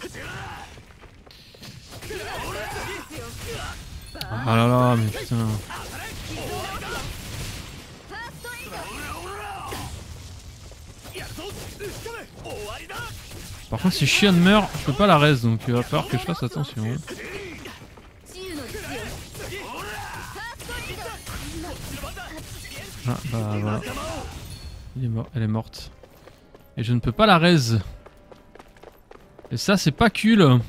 Ah là là, mais putain. Par contre, si Shion meurt, je peux pas la res, donc il va falloir que je fasse attention. Ah bah voilà. Il est mort, elle est morte. Et je ne peux pas la res. Et ça, c'est pas cool.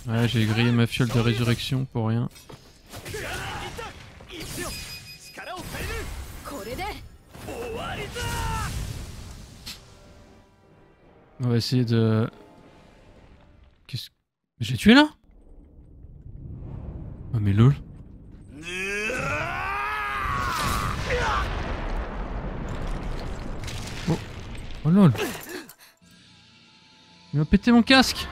Ouais, j'ai grillé ma fiole de résurrection pour rien. On va essayer de... Qu'est-ce que... J'ai tué là? Oh mais lol. Oh, oh lol. Il m'a pété mon casque.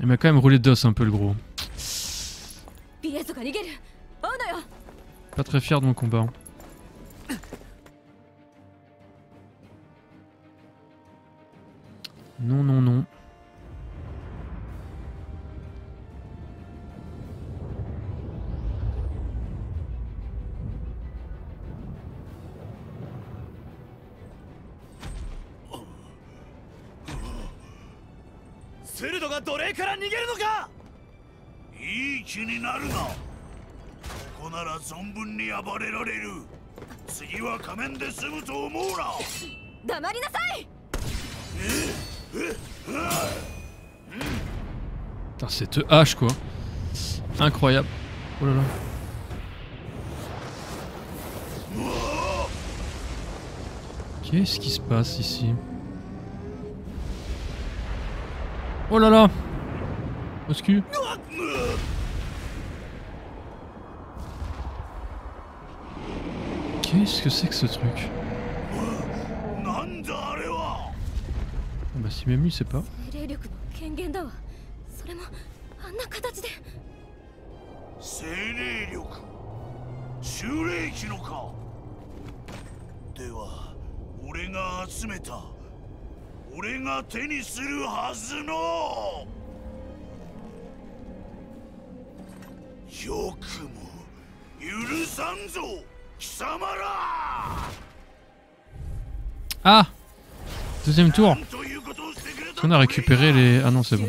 Il m'a quand même roulé d'os un peu le gros. Pas très fier de mon combat. Non, non, non.いい気になるな。ここなら存分に暴れられる。次は仮面で済むと思うな。黙りなさい。Putain, cette hache quoi. Incroyable. Oh là là. Qu'est-ce qui se passe ici? Oh là là. Oscu. Qu'est-ce que c'est que ce truc? Oh bah si même lui sait pas. Ah! Deuxième tour. On a récupéré les... Ah non c'est bon.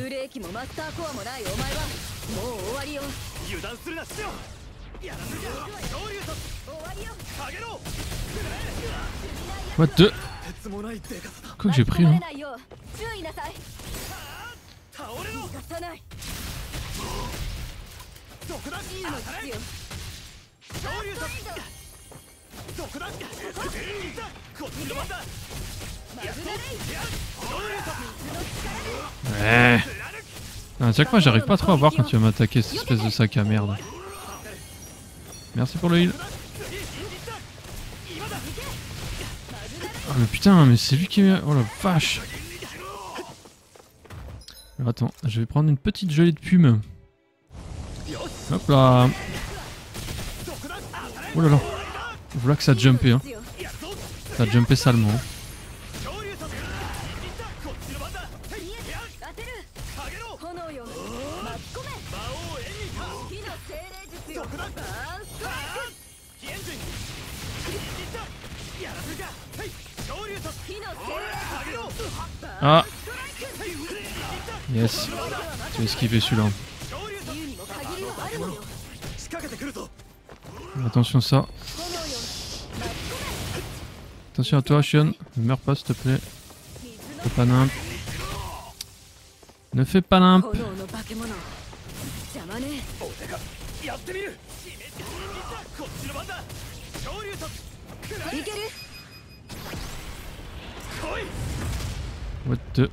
What the... Quoi que j'ai pris là? Ouais. À chaque fois j'arrive pas trop à voir quand tu vas m'attaquer cette espèce de sac à merde. Merci pour le heal. Ah mais putain, mais c'est lui qui est... Oh la vache. Alors attends, je vais prendre une petite gelée de plume. Hop là. Oh là là. Voilà que ça a jumpé hein. Ça a jumpé salement. Ah. Yes. Tu as esquivé celui-là. Attention ça. Attention à toi Shion. Ne meurs pas s'il te plaît. Fais pas nimp. Ne fais pas nimp. What the...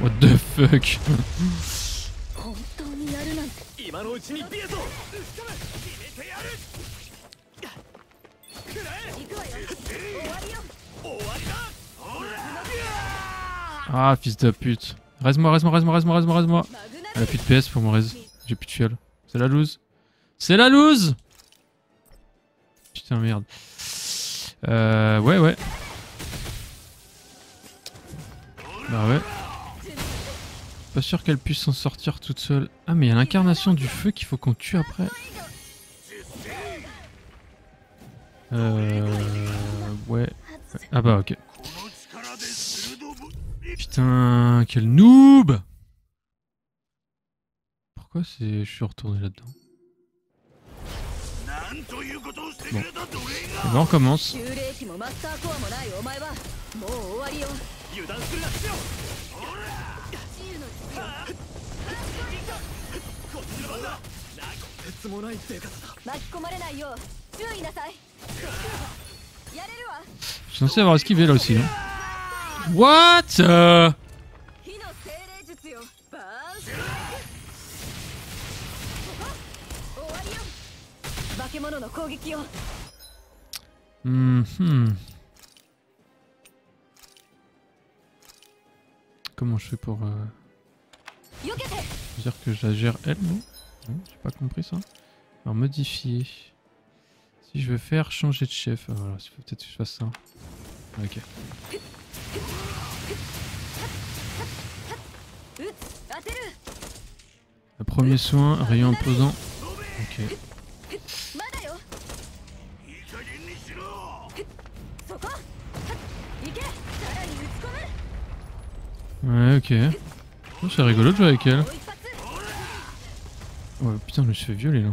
What the fuck? 本当にやるなんて今のうちにビエゾ Ah, fils de pute. Reste-moi. Elle a plus de PS pour me raise. J'ai plus de fiole. C'est la loose. C'est la loose! Putain, merde. Ouais. Bah ouais. Pas sûr qu'elle puisse s'en sortir toute seule. Ah, mais il y a l'incarnation du feu qu'il faut qu'on tue après. Ouais. Ah bah ok. Putain, quel noob! Pourquoi je suis retourné là-dedans? Bon, on recommence. 旧霊機もマスターコアもないお前はもう終わりよ。油断するなしよ自由の実用こっちの番だとてつもないデカさだ 巻き込まれないよう注意なさい。やれるわ。 Je suis censé avoir esquivé là aussi, non? What? 火の精霊術よ。バーンシュ終わりよ。化け物の攻撃よ。 Comment je fais pour dire que je la gère elle, non? J'ai pas compris ça. Alors modifier. Si je veux faire changer de chef, voilà, il faut peut-être que je fasse ça. Ok. Le premier soin, rayon imposant. Ok. Ouais, ok. Oh, c'est rigolo de jouer avec elle. Ouais, putain, je me suis fait violer là.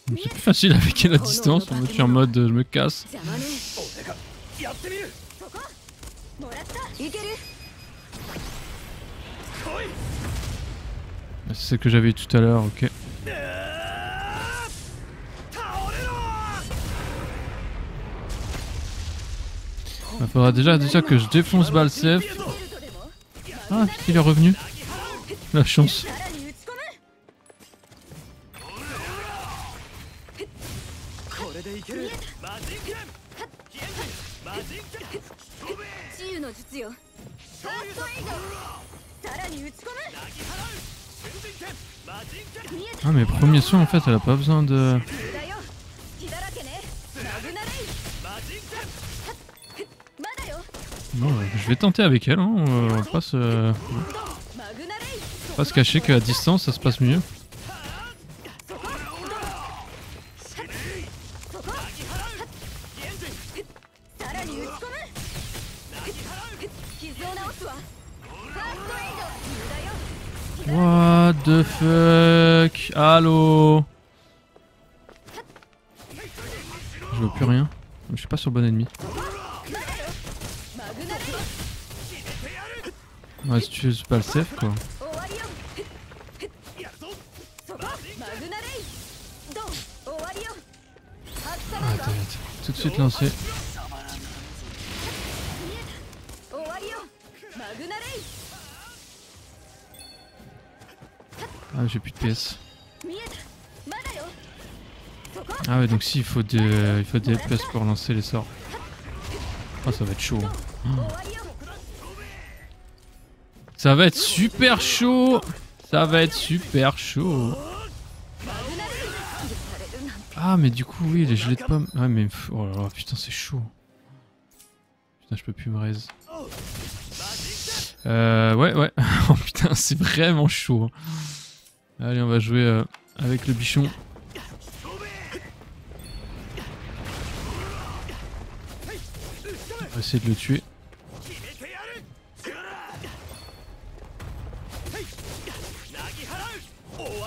C'est plus facile avec elle à distance, je suis en mode je me casse. C'est ce que j'avais eu tout à l'heure, ok. Il faudra déjà que je défonce Balsef. Ah, il est revenu. La chance. Ah mais premier soin en fait elle a pas besoin de... Non, je vais tenter avec elle, hein. On va pas se cacher qu'à distance ça se passe mieux. What the fuck? Allô? Je vois plus rien. Je suis pas sur le bon ennemi. Ouais, si tu fais pas le safe quoi. Ah, t'arrêtes. Tout de suite lancé. Ah, j'ai plus de PS. Ah ouais, donc si, il faut des FPS pour lancer les sorts. Ah, ça va être chaud. Oh. Ça va être super chaud. Ça va être super chaud. Ah, mais du coup, oui, les gelées de pommes. Ah, mais... Oh là là, putain, c'est chaud. Putain, je peux plus me raise. Ouais. Oh putain, c'est vraiment chaud. Allez, on va jouer avec le bichon. On va essayer de le tuer.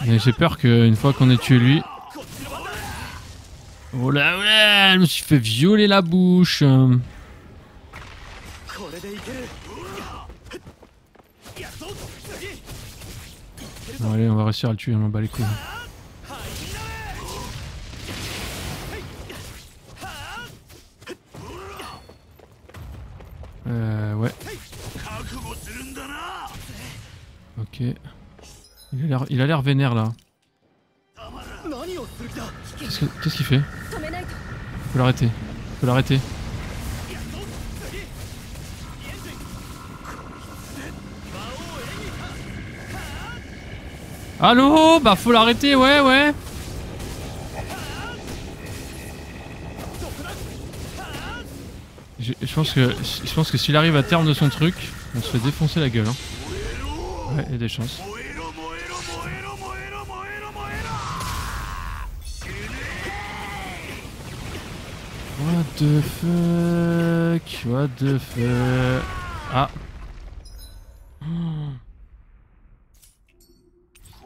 Mais j'ai peur qu'une fois qu'on ait tué lui... Oh là là, je me suis fait violer la bouche. Bon, allez, on va réussir à le tuer, on en bat les couilles. Ouais. Ok. Il a l'air vénère là. Qu'est-ce qu'il fait? Faut l'arrêter. Faut l'arrêter. Allô? Bah faut l'arrêter, ouais, ouais. Je pense que s'il arrive à terme de son truc, on se fait défoncer la gueule. Hein. Ouais, il y a des chances. What the fuck? What the fuck? Ah.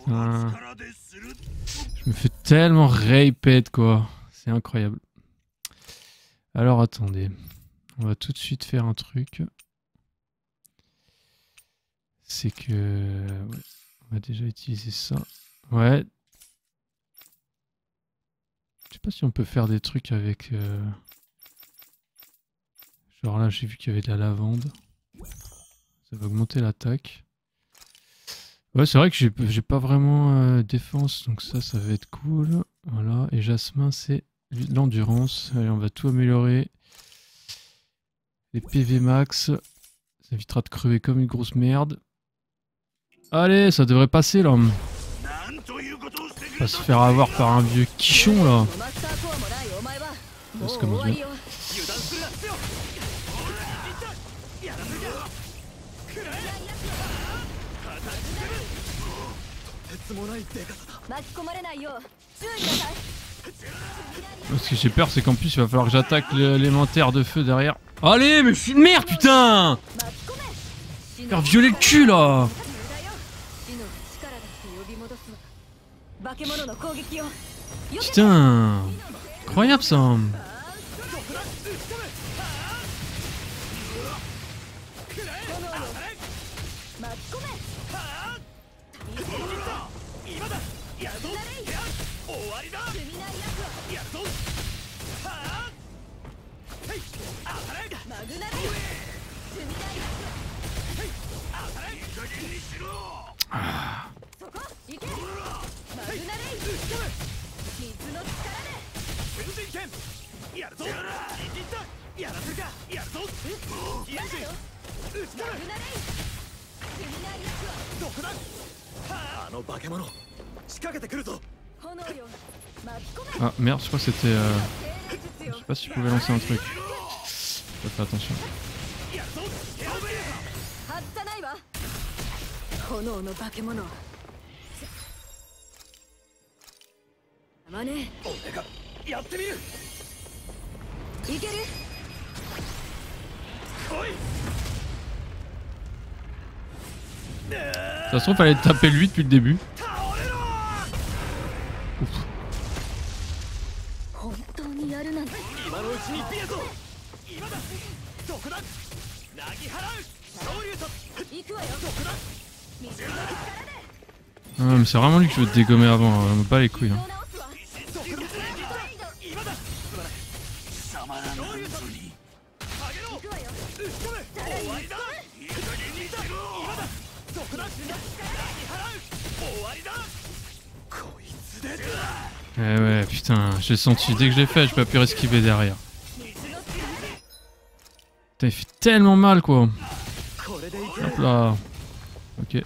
Putain. Je me fais tellement raped quoi. C'est incroyable. Alors attendez. On va tout de suite faire un truc. C'est que... Ouais, on va déjà utiliser ça. Ouais. Je sais pas si on peut faire des trucs avec... Genre là j'ai vu qu'il y avait de la lavande. Ça va augmenter l'attaque. Ouais c'est vrai que j'ai pas vraiment défense. Donc ça va être cool. Voilà. Et jasmin c'est l'endurance. Allez on va tout améliorer. Les PV max, ça évitera de crever comme une grosse merde. Allez, ça devrait passer là. On va se faire avoir par un vieux quichon là. C'est comme bien. Ce que j'ai peur c'est qu'en plus il va falloir que j'attaque l'élémentaire de feu derrière. Allez mais je suis une merde putain. Faire violer le cul là. Putain. Incroyable ça. Ah merde, je crois que c'était... Je sais pas si je pouvais lancer un truc. Faut faire attention. Ça se trouve, fallait taper lui depuis le début. Ouf. Ah, mais c'est vraiment lui que je veux te dégommer avant, on me bat les couilles. Hein. Eh ouais, putain, j'ai senti, dès que je l'ai fait, j'ai pas pu esquiver derrière. Putain, il fait tellement mal quoi. Hop là. Ok.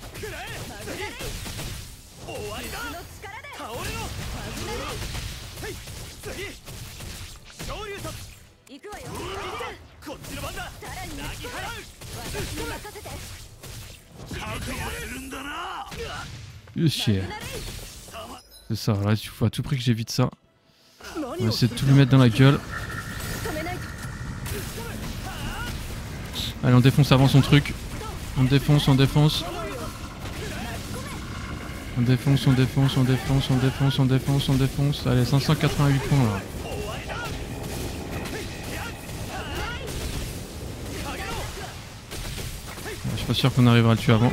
Chier. C'est ça, là il faut à tout prix que j'évite ça. On va essayer de tout lui mettre dans la gueule. Allez on défonce avant son truc. On défonce, on défonce. On défonce, on défonce, on défonce, on défonce, on défonce, on défonce. Allez 588 points là. sûr qu'on arrivera à le tuer avant.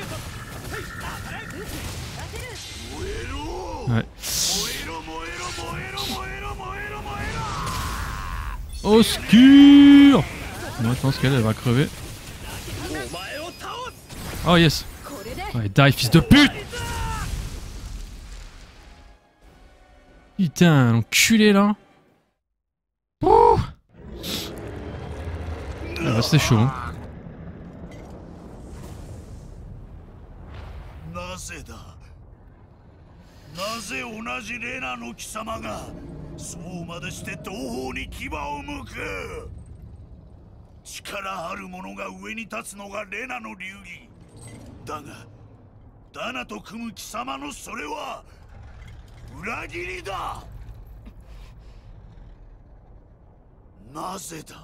Ouais. Au secours! Non, je pense qu'elle va crever. Oh yes! Ouais, die, fils de pute! Putain, l'enculé là! Ouh! Ah bah c'est chaud. Hein. なぜだなぜ同じレナの貴様がそうまでして同胞に牙を向く力ある者が上に立つのがレナの流儀だがダナと組む貴様のそれは裏切りだなぜだ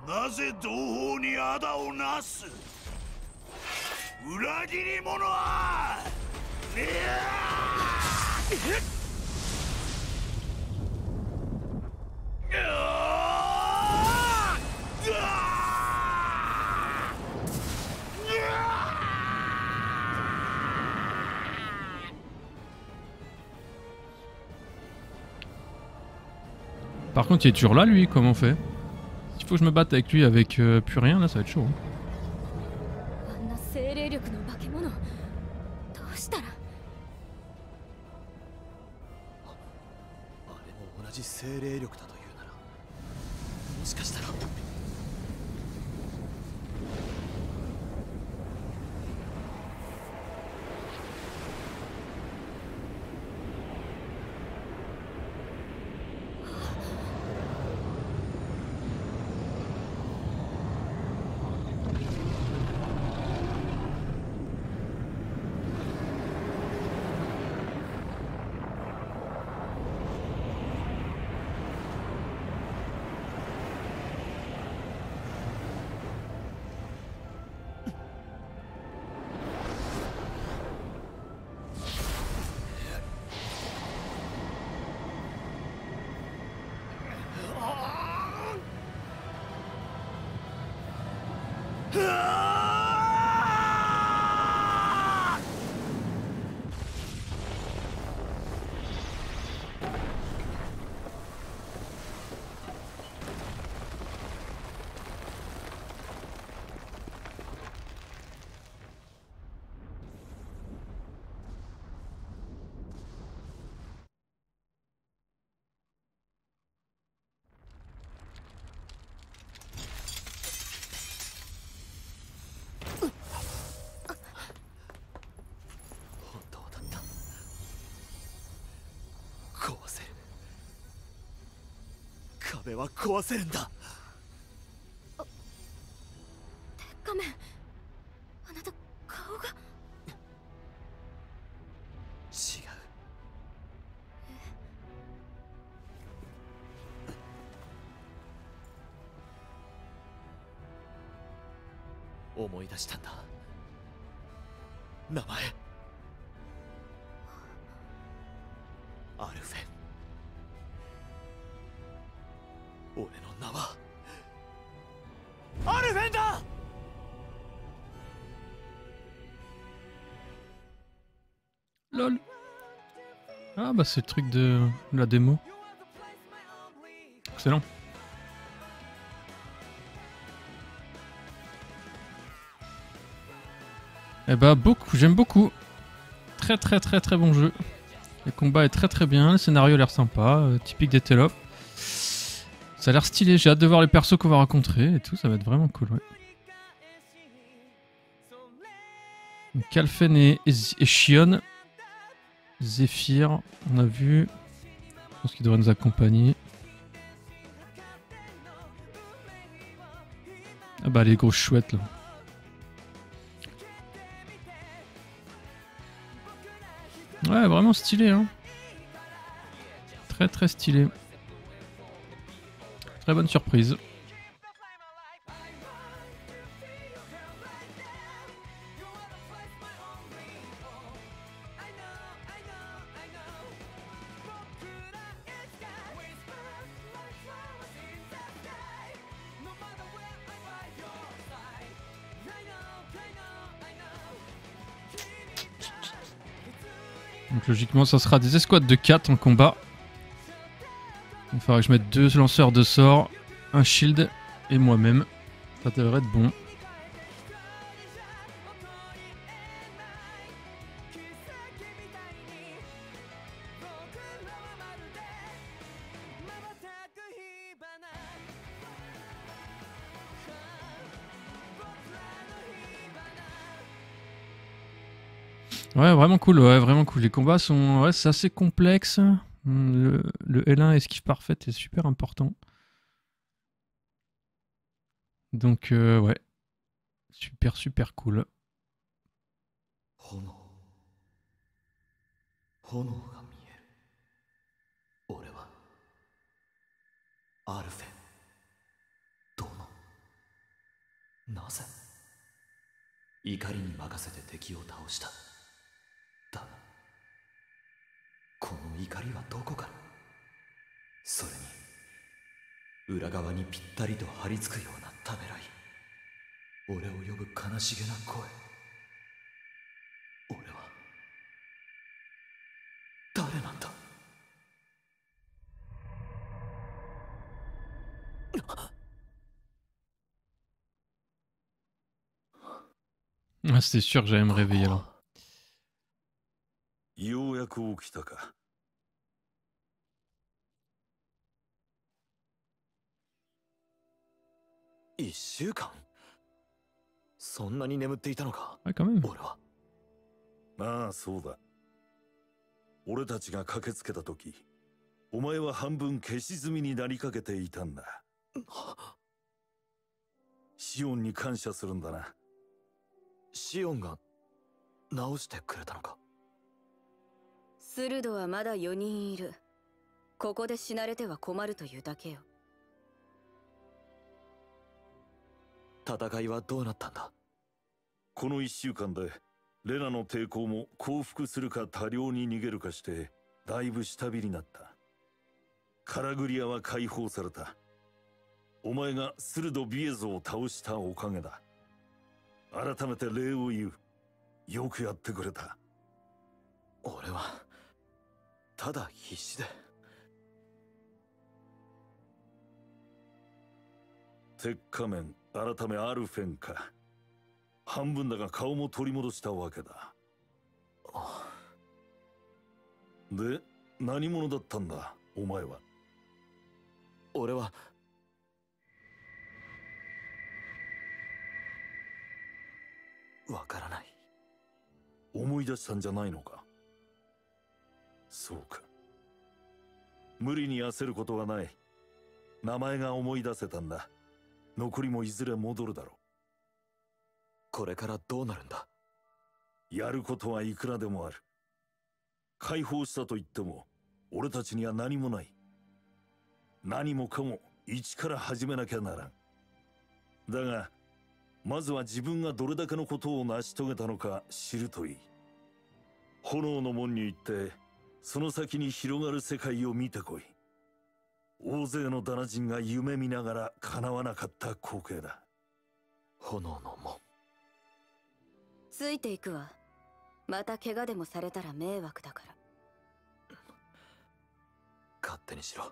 なぜ同胞に仇をなす裏切り者はPar contre, il est toujours là, lui. Comment on fait? S'il faut que je me batte avec lui avec plus rien, là, ça va être chaud. Hein. 精霊力の化け物どうしたらあれも同じ精霊力だというならもしかしたら壁は壊せるんだ。仮面、あなた顔が。違う。思い出したんだ。名前。アルフェン。俺の名はアルフェンだ。Lol. Ah bah c'est le truc de la démo. Excellent. Eh bah beaucoup, j'aime beaucoup. Très bon jeu. Le combat est très bien, le scénario a l'air sympa, typique des Tale of. Ça a l'air stylé, j'ai hâte de voir les persos qu'on va rencontrer et tout, ça va être vraiment cool, ouais. Kalfen et Shion. Zephyr, on a vu. Je pense qu'il devrait nous accompagner. Ah bah les grosses chouettes là. Ouais, vraiment stylé, hein. Très stylé. Très bonne surprise. Donc logiquement ça sera des escouades de 4 en combat. Il faudra que je mette 2 lanceurs de sorts, un shield et moi-même. Ça devrait être bon. Ouais, vraiment cool, ouais, vraiment cool. Les combats sont, ouais, c'est assez complexe. Le L1 esquive parfaite est super important. Donc, ouais, super, super cool. 炎が見える。俺はアルフェン殿。なぜ怒りに任せて敵を倒した。だがこの怒りはどこから。それに裏側にぴったりと張り付くようなためらい。俺を呼ぶ悲しげな声。俺は誰なんだ。Ah, c'était sûr que j'allais me réveiller là. ようやく起きたか。1週間そんなに眠っていたのか。 Ouais, quand même. 俺は。ああ、そうだ。俺たちが駆けつけた時、お前は半分消し済みになりかけていたんだ。シオンに感謝するんだな。シオンが直してくれたのか。スルドはまだ4人いる。ここで死なれては困るというだけよ。戦いはどうなったんだ。この1週間でレナの抵抗も降伏するか多量に逃げるかしてだいぶ下火になった。カラグリアは解放された。お前がスルド・ビエゾを倒したおかげだ。改めて礼を言う。よくやってくれた。俺はただ必死で。鉄仮面改めアルフェンか。半分だが顔も取り戻したわけだ。で、何者だったんだお前は。俺はわからない。思い出したんじゃないのか。そうか。無理に焦ることはない。名前が思い出せたんだ。残りもいずれ戻るだろう。これからどうなるんだ。やることはいくらでもある。解放したと言っても俺たちには何もない。何もかも一から始めなきゃならん。だがまずは自分がどれだけのことを成し遂げたのか知るといい。炎の門に行ってその先に広がる世界を見てこい。大勢のダナ人が夢見ながら叶わなかった光景だ。炎の門。ついていくわ。また怪我でもされたら迷惑だから。勝手にしろ。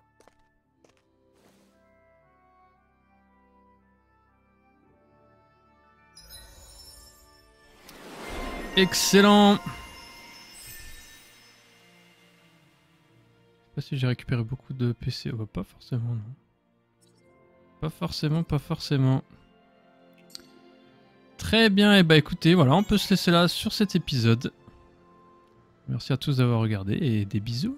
Excellent. Je sais pas si j'ai récupéré beaucoup de PC. Oh, pas forcément, non. Pas forcément, pas forcément. Très bien, et bah écoutez, voilà, on peut se laisser là sur cet épisode. Merci à tous d'avoir regardé et des bisous.